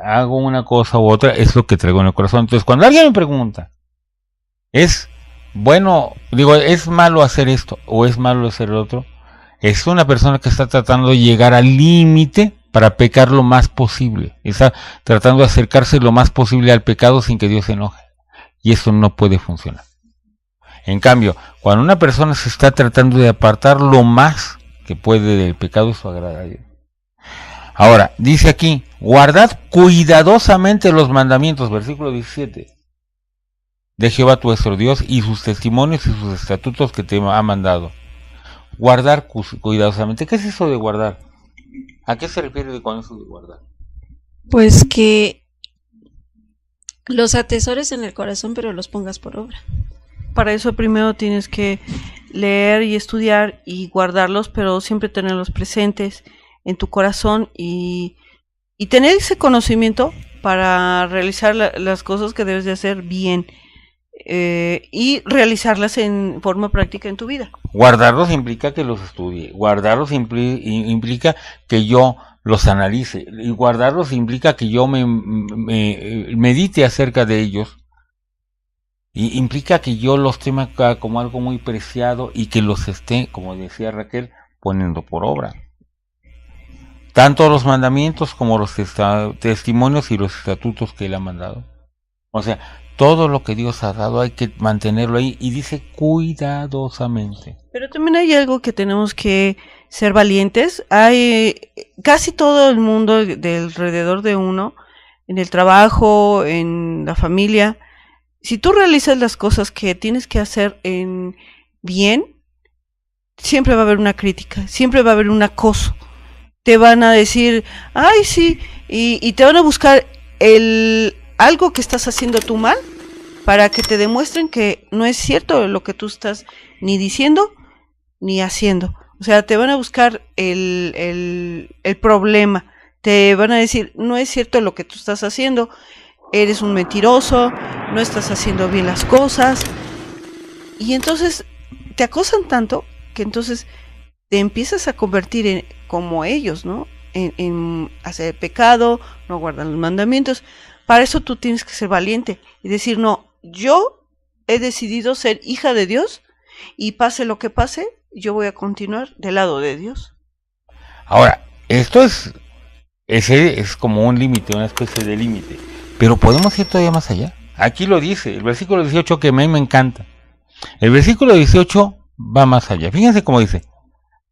hago una cosa u otra, es lo que traigo en el corazón. Entonces, cuando alguien me pregunta, ¿es bueno, digo, es malo hacer esto o es malo hacer lo otro? Es una persona que está tratando de llegar al límite para pecar lo más posible. Está tratando de acercarse lo más posible al pecado sin que Dios se enoje. Y eso no puede funcionar. En cambio, cuando una persona se está tratando de apartar lo más que puede del pecado, eso agrada a Dios. Ahora, dice aquí, guardad cuidadosamente los mandamientos, versículo 17, de Jehová tu vuestro Dios y sus testimonios y sus estatutos que te ha mandado. Guardar cuidadosamente. ¿Qué es eso de guardar? ¿A qué se refiere con eso de guardar? Pues que los atesores en el corazón, pero los pongas por obra. Para eso primero tienes que leer y estudiar y guardarlos, pero siempre tenerlos presentes en tu corazón y tener ese conocimiento para realizar las cosas que debes de hacer bien y realizarlas en forma práctica en tu vida. Guardarlos implica que los estudie, guardarlos implica que yo los analice, y guardarlos implica que yo me medite acerca de ellos, y implica que yo los tenga como algo muy preciado y que los esté, como decía Raquel, poniendo por obra. Tanto los mandamientos como los testimonios y los estatutos que Él ha mandado. O sea, todo lo que Dios ha dado hay que mantenerlo ahí, y dice cuidadosamente. Pero también hay algo que tenemos que ser valientes. Hay casi todo el mundo de alrededor de uno, en el trabajo, en la familia. Si tú realizas las cosas que tienes que hacer en bien, siempre va a haber una crítica, siempre va a haber un acoso. Te van a decir, ay sí, y te van a buscar algo que estás haciendo tú mal, para que te demuestren que no es cierto lo que tú estás ni diciendo ni haciendo. O sea, te van a buscar el problema, te van a decir, no es cierto lo que tú estás haciendo, eres un mentiroso, no estás haciendo bien las cosas. Y entonces te acosan tanto que entonces te empiezas a convertir como ellos, ¿no? En hacer pecado, no guardar los mandamientos. Para eso tú tienes que ser valiente y decir, no, yo he decidido ser hija de Dios y pase lo que pase, yo voy a continuar del lado de Dios. Ahora, esto es como un límite, una especie de límite, pero podemos ir todavía más allá. Aquí lo dice, el versículo 18, que a mí me encanta. El versículo 18 va más allá. Fíjense cómo dice.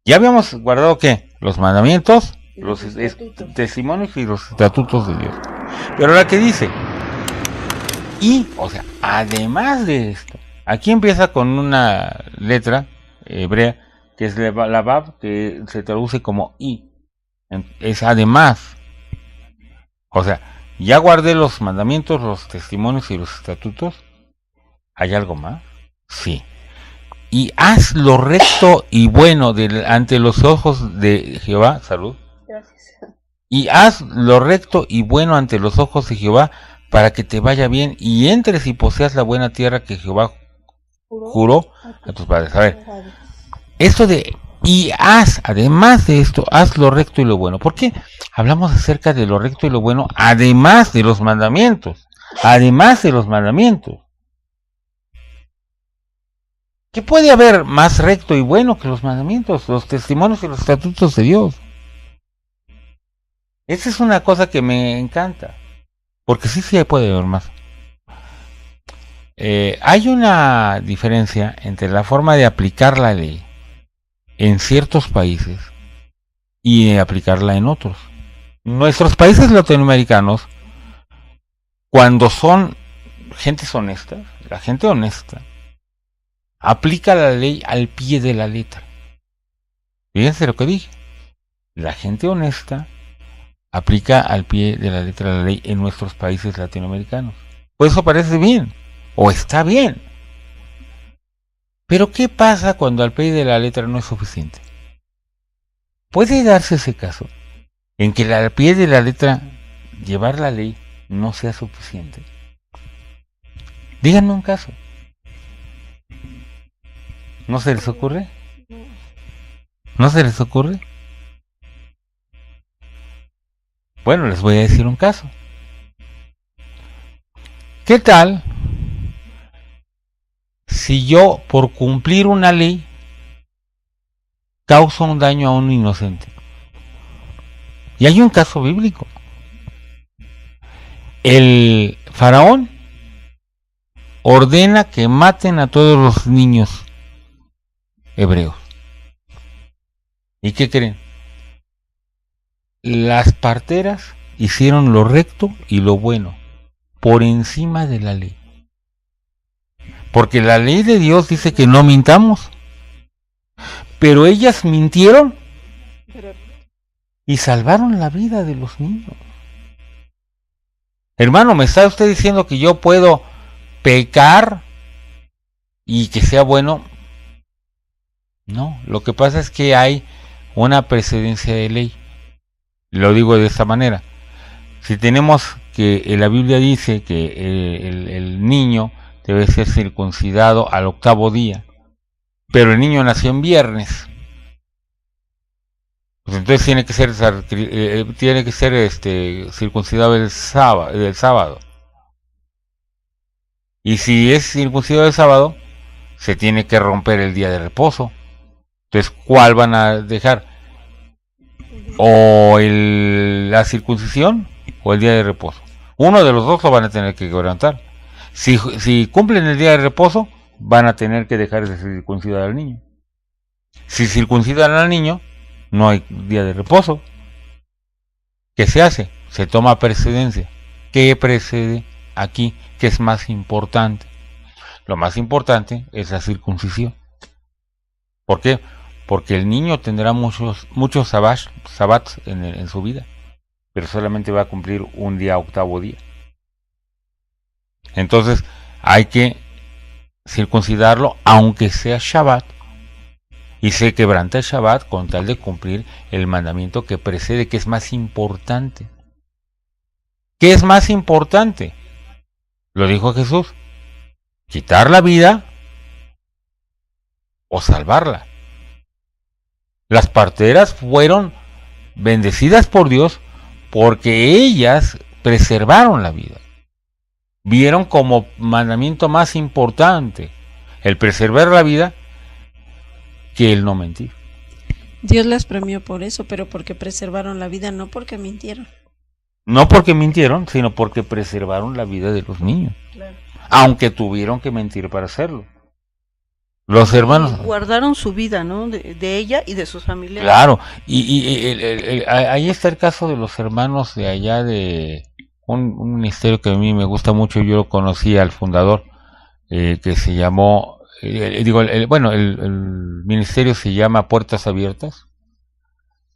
Ya habíamos guardado, ¿qué? Los mandamientos, los testimonios y los estatutos de Dios. Pero ahora que dice, y, o sea, además de esto, aquí empieza con una letra hebrea, que es la Vav, que se traduce como y. Es además. O sea, ya guardé los mandamientos, los testimonios y los estatutos. ¿Hay algo más? Sí. Y haz lo recto y bueno ante los ojos de Jehová. Salud. Gracias. Y haz lo recto y bueno ante los ojos de Jehová, para que te vaya bien y entres y poseas la buena tierra que Jehová juró a tus padres. A ver, esto de y haz, además de esto, haz lo recto y lo bueno. ¿Por qué hablamos acerca de lo recto y lo bueno además de los mandamientos? Además de los mandamientos. ¿Qué puede haber más recto y bueno que los mandamientos, los testimonios y los estatutos de Dios? Esa es una cosa que me encanta, porque sí puede haber más. Hay una diferencia entre la forma de aplicar la ley en ciertos países y aplicarla en otros. Nuestros países latinoamericanos, cuando son gentes honestas, la gente honesta aplica la ley al pie de la letra. Fíjense lo que dije. La gente honesta aplica al pie de la letra la ley en nuestros países latinoamericanos. Pues eso parece bien, o está bien. Pero ¿qué pasa cuando al pie de la letra no es suficiente? Puede darse ese caso en que al pie de la letra llevar la ley no sea suficiente. Díganme un caso. ¿No se les ocurre? ¿No se les ocurre? Bueno, les voy a decir un caso. ¿Qué tal si yo, por cumplir una ley, causo un daño a un inocente? Y hay un caso bíblico. El faraón ordena que maten a todos los niños hebreos. ¿Y qué creen? Las parteras hicieron lo recto y lo bueno, por encima de la ley. Porque la ley de Dios dice que no mintamos. Pero ellas mintieron y salvaron la vida de los niños. Hermano, ¿me está usted diciendo que yo puedo pecar y que sea bueno? No, lo que pasa es que hay una precedencia de ley. Lo digo de esta manera. Si tenemos que la Biblia dice que el niño debe ser circuncidado al 8º día, pero el niño nació en viernes, pues entonces tiene que ser circuncidado el sábado. Y si es circuncidado el sábado, se tiene que romper el día de reposo. Entonces, ¿cuál van a dejar? ¿O la circuncisión o el día de reposo? Uno de los dos lo van a tener que quebrantar. Si cumplen el día de reposo, van a tener que dejar de circuncidar al niño. Si circuncidan al niño, no hay día de reposo. ¿Qué se hace? Se toma precedencia. ¿Qué precede aquí? ¿Qué es más importante? Lo más importante es la circuncisión. ¿Por qué? Porque el niño tendrá muchos sabbats en su vida, pero solamente va a cumplir un día, 8º día. Entonces hay que circuncidarlo aunque sea Shabbat, y se quebranta el Shabbat con tal de cumplir el mandamiento que precede, que es más importante. ¿Qué es más importante? Lo dijo Jesús: quitar la vida o salvarla. Las parteras fueron bendecidas por Dios porque ellas preservaron la vida. Vieron como mandamiento más importante el preservar la vida que el no mentir. Dios las premió por eso, pero porque preservaron la vida, no porque mintieron. No porque mintieron, sino porque preservaron la vida de los niños. Claro. Aunque tuvieron que mentir para hacerlo. Los hermanos guardaron su vida, ¿no? De ella y de sus familiares. Claro, ahí está el caso de los hermanos de allá de un ministerio que a mí me gusta mucho. Yo lo conocí al fundador, que se llamó, el ministerio se llama Puertas Abiertas,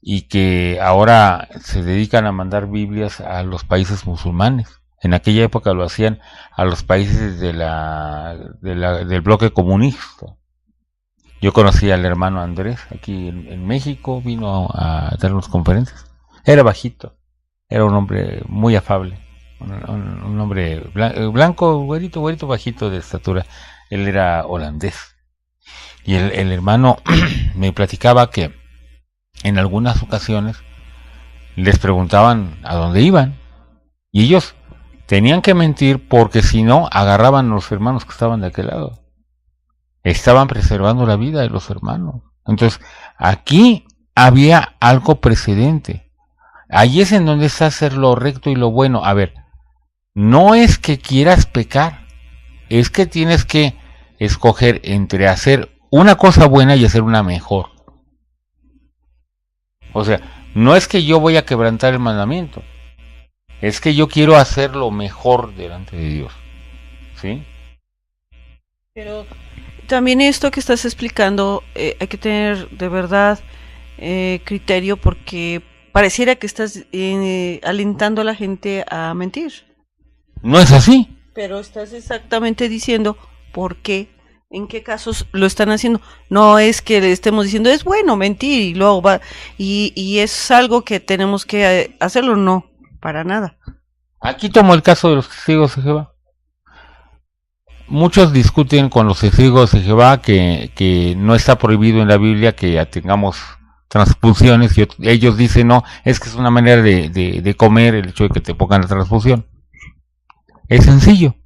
y que ahora se dedican a mandar Biblias a los países musulmanes. En aquella época lo hacían a los países del bloque comunista. Yo conocí al hermano Andrés aquí en México, vino a darnos conferencias. Era bajito, era un hombre muy afable, un hombre blanco, güerito, bajito de estatura. Él era holandés. Y el hermano me platicaba que en algunas ocasiones les preguntaban a dónde iban, y ellos tenían que mentir porque si no agarraban a los hermanos que estaban de aquel lado. Estaban preservando la vida de los hermanos. Entonces, aquí había algo precedente. Ahí es en donde está hacer lo recto y lo bueno. A ver, no es que quieras pecar, es que tienes que escoger entre hacer una cosa buena y hacer una mejor. O sea, no es que yo voy a quebrantar el mandamiento, es que yo quiero hacer lo mejor delante de Dios. ¿Sí? Pero también esto que estás explicando, hay que tener de verdad criterio, porque pareciera que estás alentando a la gente a mentir. No es así. Pero estás exactamente diciendo por qué, en qué casos lo están haciendo. No es que le estemos diciendo es bueno mentir y luego va y es algo que tenemos que hacerlo, no, para nada. Aquí tomo el caso de los testigos de Jehová. Muchos discuten con los testigos de Jehová que no está prohibido en la Biblia que tengamos transfusiones, y ellos dicen no, es que es una manera de comer el hecho de que te pongan la transfusión. Es sencillo.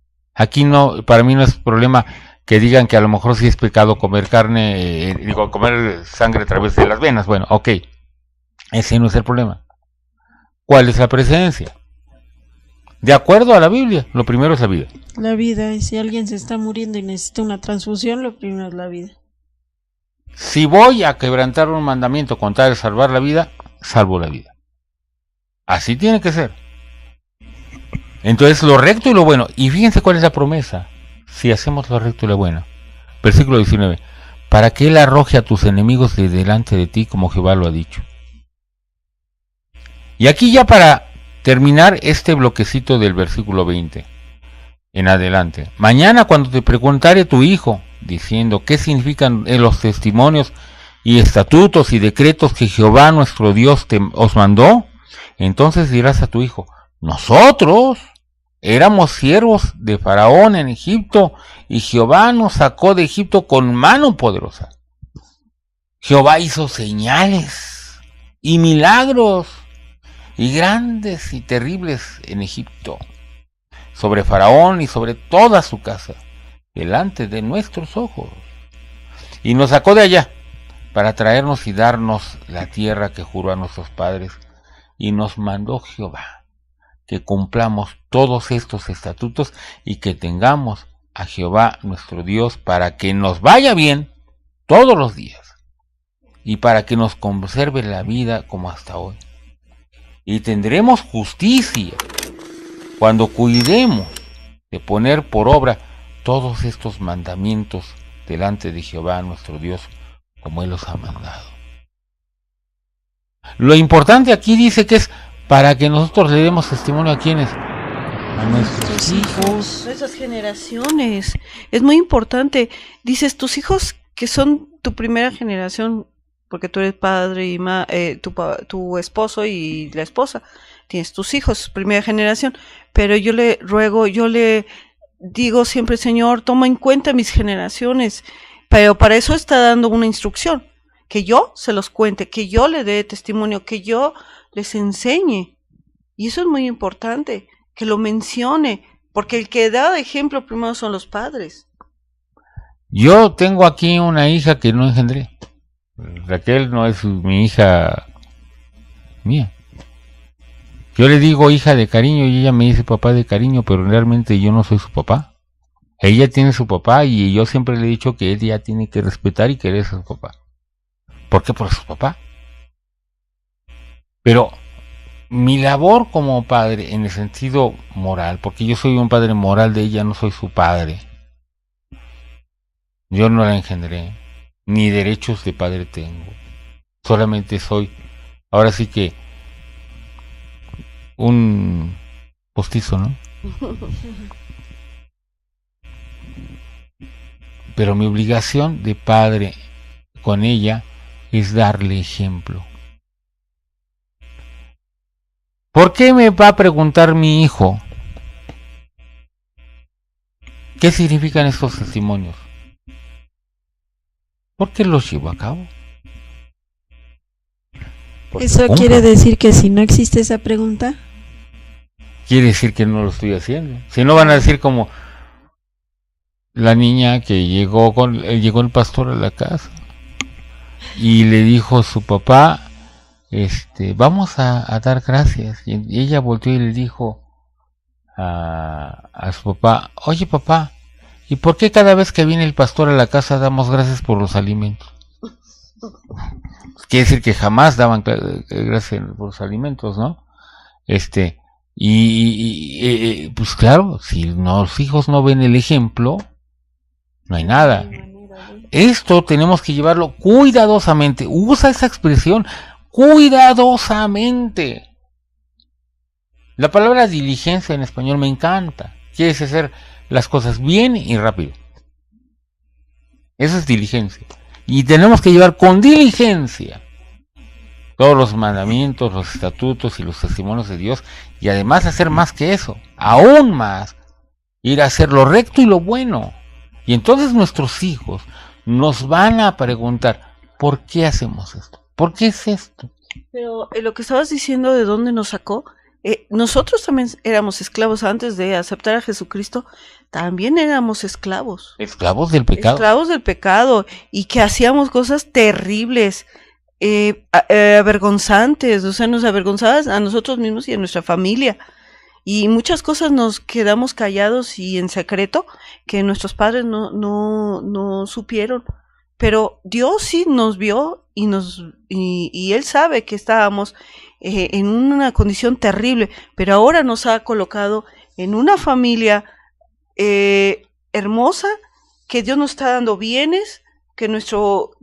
Aquí no, para mí no es problema que digan que a lo mejor sí es pecado comer carne, comer sangre a través de las venas. Bueno, ok, ese no es el problema. ¿Cuál es la precedencia? De acuerdo a la Biblia, lo primero es la vida. La vida, y si alguien se está muriendo y necesita una transfusión, lo primero es la vida. Si voy a quebrantar un mandamiento con tal de salvar la vida, salvo la vida. Así tiene que ser. Entonces, lo recto y lo bueno. Y fíjense cuál es la promesa. Si hacemos lo recto y lo bueno. Versículo 19. Para que Él arroje a tus enemigos de delante de ti, como Jehová lo ha dicho. Y aquí ya para terminar este bloquecito del versículo 20 en adelante. Mañana cuando te preguntare tu hijo, diciendo qué significan los testimonios y estatutos y decretos que Jehová nuestro Dios os mandó, entonces dirás a tu hijo, nosotros éramos siervos de Faraón en Egipto, y Jehová nos sacó de Egipto con mano poderosa. Jehová hizo señales y milagros y grandes y terribles en Egipto, sobre Faraón y sobre toda su casa, delante de nuestros ojos. Y nos sacó de allá para traernos y darnos la tierra que juró a nuestros padres, y nos mandó Jehová que cumplamos todos estos estatutos y que tengamos a Jehová nuestro Dios para que nos vaya bien todos los días y para que nos conserve la vida como hasta hoy. Y tendremos justicia cuando cuidemos de poner por obra todos estos mandamientos delante de Jehová nuestro Dios, como Él los ha mandado. Lo importante aquí dice que es para que nosotros le demos testimonio a quienes, a nuestros hijos, nuestras generaciones. Es muy importante. Dices, tus hijos que son tu primera generación, porque tú eres padre y tu esposo y la esposa, tienes tus hijos, primera generación, pero yo le ruego, yo le digo siempre, Señor, toma en cuenta mis generaciones, pero para eso está dando una instrucción, que yo se los cuente, que yo le dé testimonio, que yo les enseñe, y eso es muy importante, que lo mencione, porque el que da de ejemplo primero son los padres. Yo tengo aquí una hija que no engendré. Raquel no es mi hija mía. Yo le digo hija de cariño y ella me dice papá de cariño, pero realmente yo no soy su papá. Ella tiene su papá y yo siempre le he dicho que ella tiene que respetar y querer a su papá. ¿Por qué? Por su papá. Pero mi labor como padre en el sentido moral, porque yo soy un padre moral de ella, no soy su padre. Yo no la engendré, ni derechos de padre tengo. Solamente soy, ahora sí que, un postizo, ¿no? Pero mi obligación de padre con ella es darle ejemplo. ¿Por qué me va a preguntar mi hijo qué significan estos testimonios? ¿Por qué los llevo a cabo? ¿Eso quiere decir que si no existe esa pregunta? Quiere decir que no lo estoy haciendo. Si no, van a decir como la niña que llegó el pastor a la casa y le dijo a su papá, vamos a dar gracias. Y ella volteó y le dijo a su papá, oye papá, ¿y por qué cada vez que viene el pastor a la casa damos gracias por los alimentos? Quiere decir que jamás daban gracias por los alimentos, ¿no? Pues claro, si los hijos no ven el ejemplo, no hay nada. Esto tenemos que llevarlo cuidadosamente. Usa esa expresión, cuidadosamente. La palabra diligencia en español me encanta. Quiere decir hacer las cosas bien y rápido. Eso es diligencia. Y tenemos que llevar con diligencia todos los mandamientos, los estatutos y los testimonios de Dios, y además hacer más que eso, aún más, ir a hacer lo recto y lo bueno. Y entonces nuestros hijos nos van a preguntar, ¿por qué hacemos esto? ¿Por qué es esto? Pero lo que estabas diciendo de dónde nos sacó, Nosotros también éramos esclavos antes de aceptar a Jesucristo, también éramos esclavos. Esclavos del pecado. Esclavos del pecado, y que hacíamos cosas terribles, avergonzantes, o sea, nos avergonzabas a nosotros mismos y a nuestra familia. Y muchas cosas nos quedamos callados y en secreto que nuestros padres no supieron. Pero Dios sí nos vio y Él sabe que estábamos en una condición terrible, pero ahora nos ha colocado en una familia hermosa, que Dios nos está dando bienes, que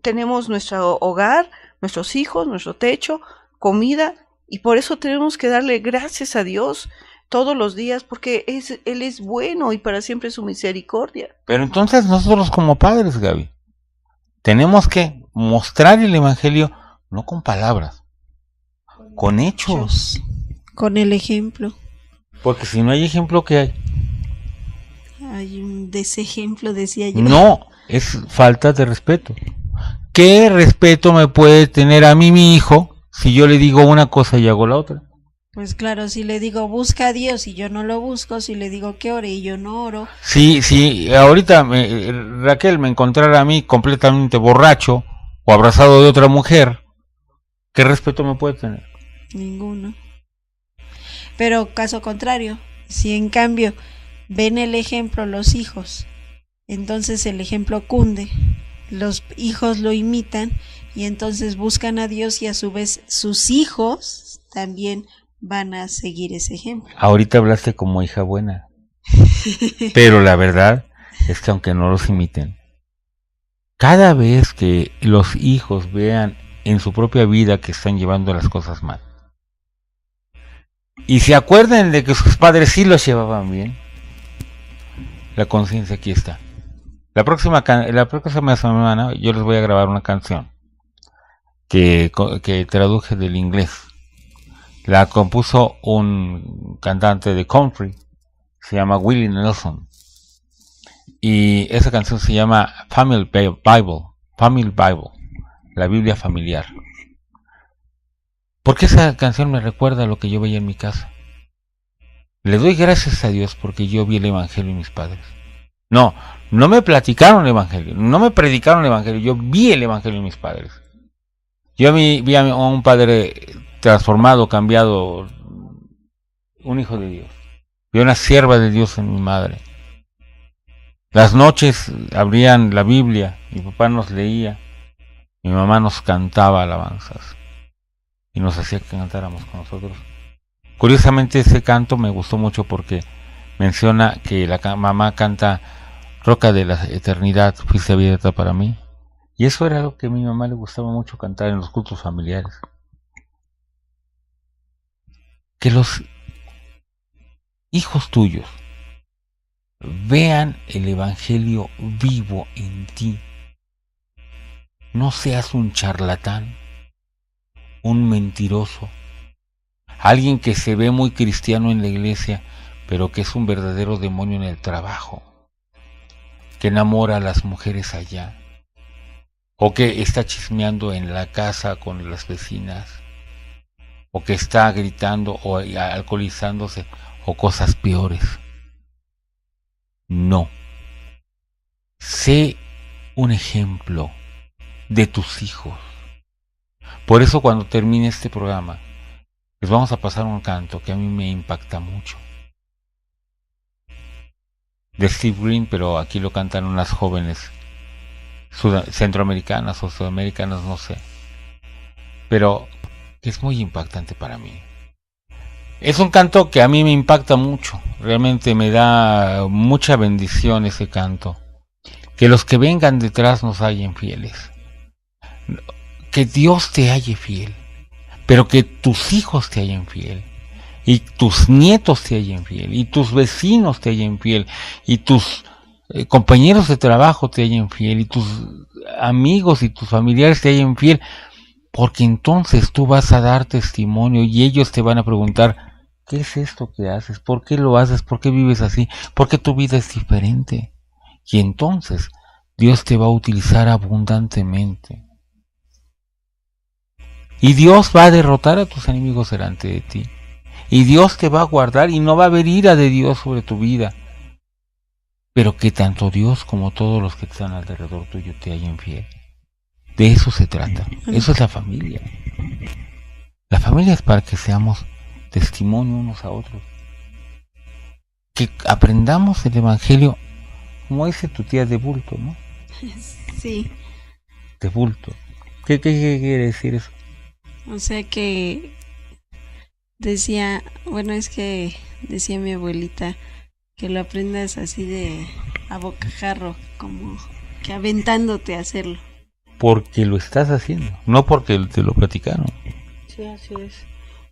tenemos nuestro hogar, nuestros hijos, nuestro techo, comida, y por eso tenemos que darle gracias a Dios todos los días, porque Él es bueno y para siempre su misericordia. Pero entonces nosotros como padres, Gaby, tenemos que mostrar el evangelio no con palabras, con hechos. Con el ejemplo. Porque si no hay ejemplo, ¿qué hay? Hay un desejemplo, decía yo. No, es falta de respeto. ¿Qué respeto me puede tener a mí mi hijo si yo le digo una cosa y hago la otra? Pues claro, si le digo busca a Dios y yo no lo busco, si le digo que ore y yo no oro. Sí, ahorita Raquel me encontrara a mí completamente borracho o abrazado de otra mujer, ¿qué respeto me puede tener? Ninguno. Pero caso contrario, si en cambio ven el ejemplo los hijos, entonces el ejemplo cunde, los hijos lo imitan y entonces buscan a Dios y a su vez sus hijos también van a seguir ese ejemplo. Ahorita hablaste como hija buena, pero la verdad es que aunque no los imiten, cada vez que los hijos vean en su propia vida que están llevando las cosas mal, y se acuerden de que sus padres sí los llevaban bien, la conciencia aquí está. La próxima semana yo les voy a grabar una canción que traduje del inglés. La compuso un cantante de country, se llama Willie Nelson, y esa canción se llama Family Bible, la Biblia familiar. Porque esa canción me recuerda a lo que yo veía en mi casa. Le doy gracias a Dios porque yo vi el evangelio en mis padres. No me platicaron el evangelio, no me predicaron el evangelio, yo vi el evangelio en mis padres. Yo vi a un padre transformado, cambiado, un hijo de Dios. Vi una sierva de Dios en mi madre. Las noches abrían la Biblia, mi papá nos leía, mi mamá nos cantaba alabanzas y nos hacía que cantáramos con nosotros. Curiosamente ese canto me gustó mucho porque menciona que la mamá canta Roca de la eternidad, fuiste abierta para mí. Y eso era lo que a mi mamá le gustaba mucho cantar en los cultos familiares. Que los hijos tuyos vean el evangelio vivo en ti. No seas un charlatán, un mentiroso, alguien que se ve muy cristiano en la iglesia, pero que es un verdadero demonio en el trabajo, que enamora a las mujeres allá, o que está chismeando en la casa con las vecinas, o que está gritando o alcoholizándose, o cosas peores. No. Sé un ejemplo de tus hijos. Por eso cuando termine este programa, les vamos a pasar un canto que a mí me impacta mucho. De Steve Green, pero aquí lo cantan unas jóvenes centroamericanas o sudamericanas, no sé. Pero es muy impactante para mí. Es un canto que a mí me impacta mucho. Realmente me da mucha bendición ese canto. Que los que vengan detrás nos hallen fieles. Que Dios te halle fiel. Pero que tus hijos te hallen fiel. Y tus nietos te hallen fiel. Y tus vecinos te hallen fiel. Y tus compañeros de trabajo te hallen fiel. Y tus amigos y tus familiares te hallen fiel. Porque entonces tú vas a dar testimonio y ellos te van a preguntar, ¿qué es esto que haces? ¿Por qué lo haces? ¿Por qué vives así? ¿Por qué tu vida es diferente? Y entonces Dios te va a utilizar abundantemente. Y Dios va a derrotar a tus enemigos delante de ti. y Dios te va a guardar y no va a haber ira de Dios sobre tu vida. Pero que tanto Dios como todos los que están alrededor tuyo te hayan fiel. De eso se trata. Eso es la familia. La familia es para que seamos testimonio unos a otros. Que aprendamos el Evangelio, como dice tu tía, de bulto, ¿no? Sí. De bulto. ¿Qué quiere decir eso? O sea que decía mi abuelita que lo aprendas así de a bocajarro, como que aventándote a hacerlo. Porque lo estás haciendo, no porque te lo platicaron. Sí, así es.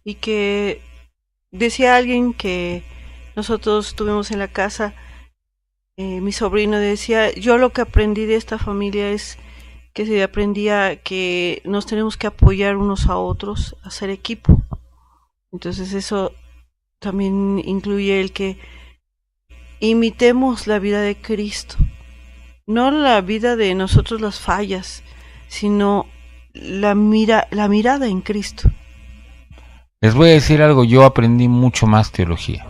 Y que decía alguien que nosotros tuvimos en la casa, mi sobrino decía, yo lo que aprendí de esta familia es que se aprendía que nos tenemos que apoyar unos a otros, a hacer equipo. Entonces eso también incluye el que imitemos la vida de Cristo, no la vida de nosotros las fallas, sino la mirada en Cristo. Les voy a decir algo, yo aprendí mucho más teología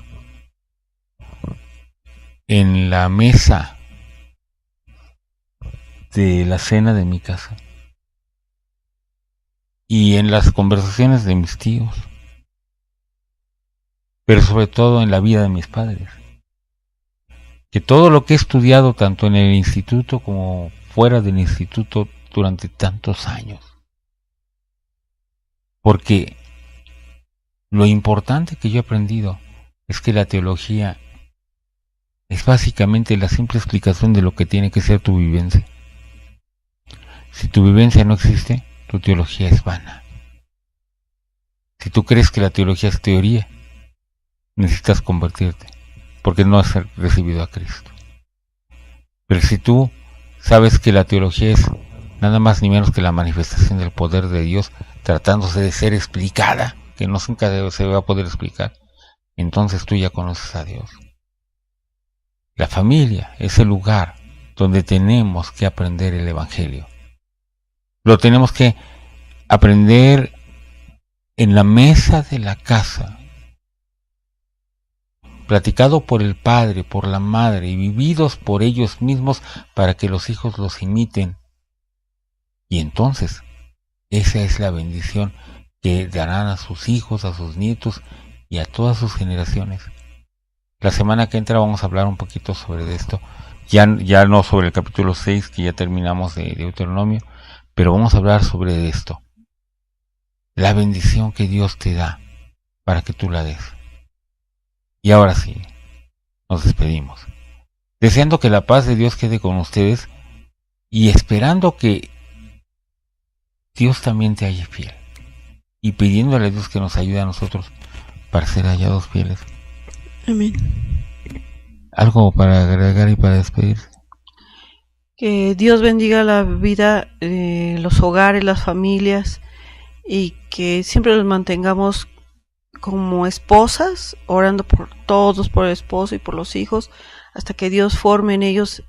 en la mesa de la cena de mi casa y en las conversaciones de mis tíos, pero sobre todo en la vida de mis padres, que todo lo que he estudiado tanto en el instituto como fuera del instituto durante tantos años, porque lo importante que yo he aprendido es que la teología es básicamente la simple explicación de lo que tiene que ser tu vivencia. Si tu vivencia no existe, tu teología es vana. Si tú crees que la teología es teoría, necesitas convertirte, porque no has recibido a Cristo. Pero si tú sabes que la teología es nada más ni menos que la manifestación del poder de Dios, tratándose de ser explicada, que no nunca se va a poder explicar, entonces tú ya conoces a Dios. La familia es el lugar donde tenemos que aprender el Evangelio. Lo tenemos que aprender en la mesa de la casa, platicado por el padre, por la madre y vividos por ellos mismos para que los hijos los imiten. Y entonces, esa es la bendición que darán a sus hijos, a sus nietos y a todas sus generaciones. La semana que entra vamos a hablar un poquito sobre esto, ya no sobre el capítulo 6 que ya terminamos de Deuteronomio, pero vamos a hablar sobre esto, la bendición que Dios te da para que tú la des. Y ahora sí, nos despedimos, deseando que la paz de Dios quede con ustedes y esperando que Dios también te haya fiel y pidiéndole a Dios que nos ayude a nosotros para ser hallados fieles. Amén. ¿Algo para agregar y para despedirse? Que Dios bendiga la vida, los hogares, las familias, y que siempre los mantengamos como esposas, orando por todos, por el esposo y por los hijos, hasta que Dios forme en ellos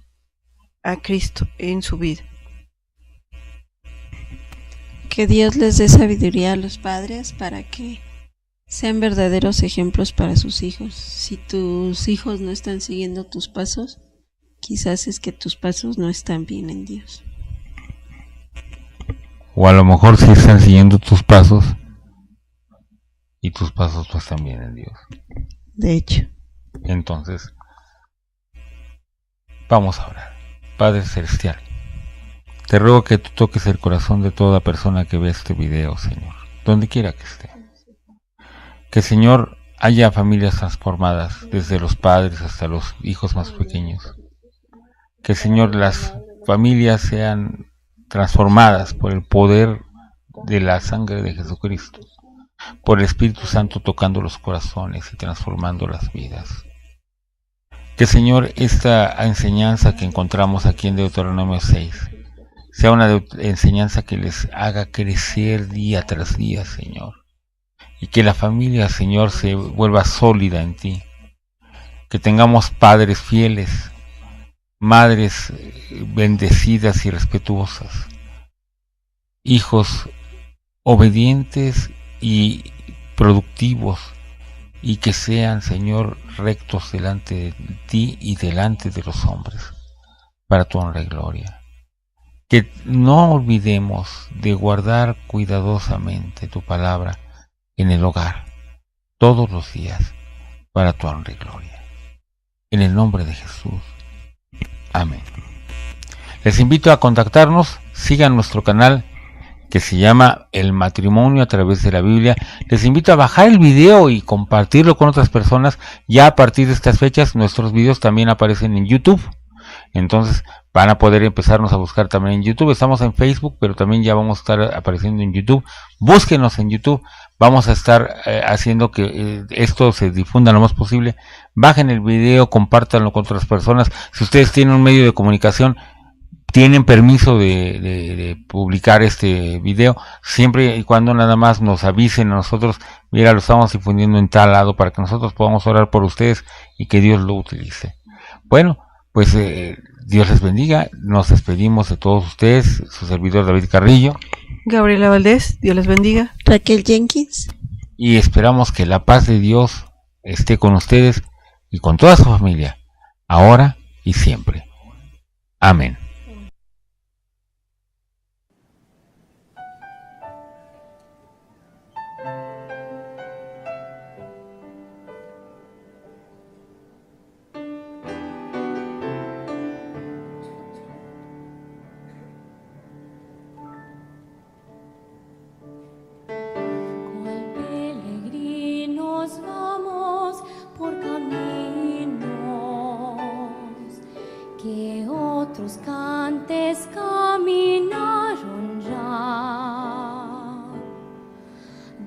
a Cristo en su vida. Que Dios les dé sabiduría a los padres para que sean verdaderos ejemplos para sus hijos. Si tus hijos no están siguiendo tus pasos, quizás es que tus pasos no están bien en Dios. O a lo mejor sí están siguiendo tus pasos y tus pasos no están bien en Dios. De hecho. Entonces, vamos a orar. Padre Celestial, te ruego que tú toques el corazón de toda persona que ve este video, Señor, donde quiera que esté. Que, Señor, haya familias transformadas, desde los padres hasta los hijos más pequeños. Que, Señor, las familias sean transformadas por el poder de la sangre de Jesucristo, por el Espíritu Santo tocando los corazones y transformando las vidas. Que, Señor, esta enseñanza que encontramos aquí en Deuteronomio 6 sea una enseñanza que les haga crecer día tras día, Señor. Y que la familia, Señor, se vuelva sólida en ti. Que tengamos padres fieles, madres bendecidas y respetuosas, hijos obedientes y productivos y que sean, Señor, rectos delante de ti y delante de los hombres, para tu honra y gloria. Que no olvidemos de guardar cuidadosamente tu palabra en el hogar, todos los días, para tu honra y gloria. En el nombre de Jesús. Amén. Les invito a contactarnos, sigan nuestro canal que se llama El Matrimonio a través de la Biblia. Les invito a bajar el video y compartirlo con otras personas. Ya a partir de estas fechas nuestros videos también aparecen en YouTube. Entonces van a poder empezarnos a buscar también en YouTube. Estamos en Facebook, pero también ya vamos a estar apareciendo en YouTube. Búsquenos en YouTube. Vamos a estar haciendo que esto se difunda lo más posible. Bajen el video, compártanlo con otras personas. Si ustedes tienen un medio de comunicación, tienen permiso de publicar este video, siempre y cuando nada más nos avisen a nosotros, mira, lo estamos difundiendo en tal lado, para que nosotros podamos orar por ustedes y que Dios lo utilice. Bueno, pues Dios les bendiga. Nos despedimos de todos ustedes, su servidor David Carrillo, Gabriela Valdés, Dios les bendiga. Raquel Jenkins. y esperamos que la paz de Dios esté con ustedes y con toda su familia, ahora y siempre. Amén. Cual peregrinos vamos por caminos que otros cantes caminaron ya,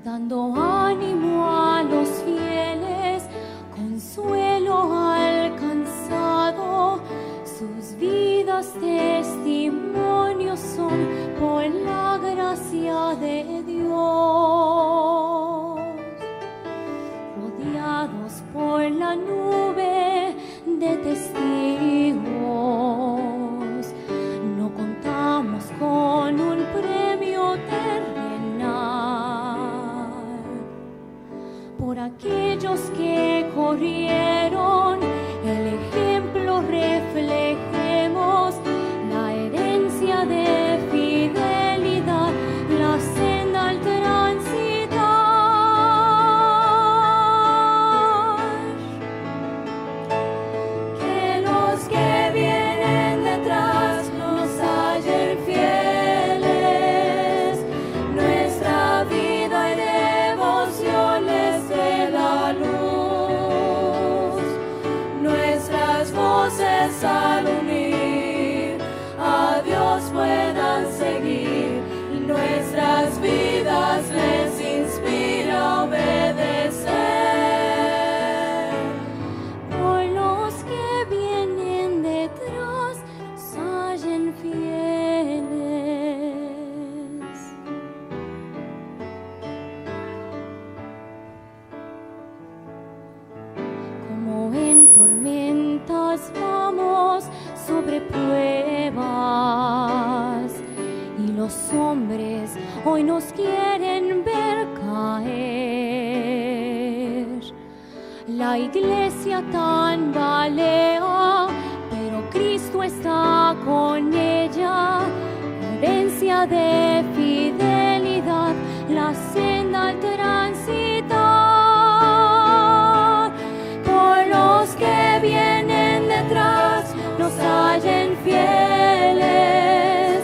dando ánimo a los fieles, consuelo al cansado. Sus vidas testimonios son por la gracia de Dios, rodeados por la nube de testigos. No contamos con un premio terrenal por aquellos que corrieron. El ejemplo reflejemos, la herencia de fidelidad, la senda al transitar. Que los que vienen detrás nos hallen fieles, nuestra vida y devociones de la luz, nuestras voces al unir a Dios puedan seguir, y nuestras vidas les inspira a obedecer. Por los que vienen detrás nos hallen fieles. Como en tormentas vamos sobre pruebas, y los hombres hoy nos quieren ver caer. La iglesia tambalea, pero Cristo está con ella. Herencia de fidelidad, la senda al transitar. Por los que vienen detrás nos hallen fieles,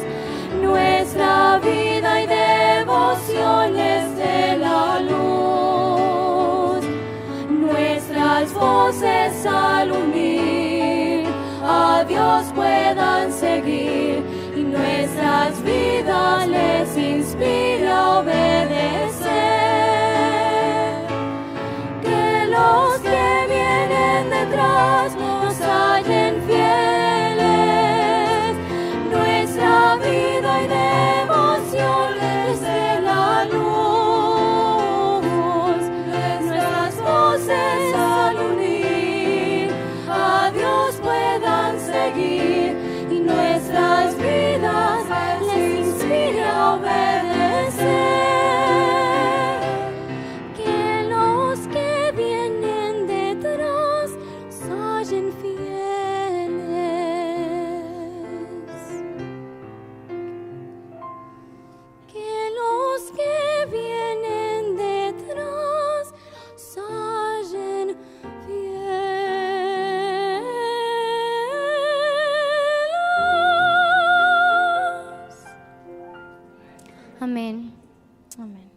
nuestra vida y devociones de la luz, nuestras voces al unir a Dios puedan seguir, y nuestras vidas les inspira a obedecer. Que los que vienen detrás nos hallen fieles, nuestra vida y devociones de la luz, nuestras voces al unir a Dios puedan seguir, y nuestras vidas les inspiran Amén. Amén.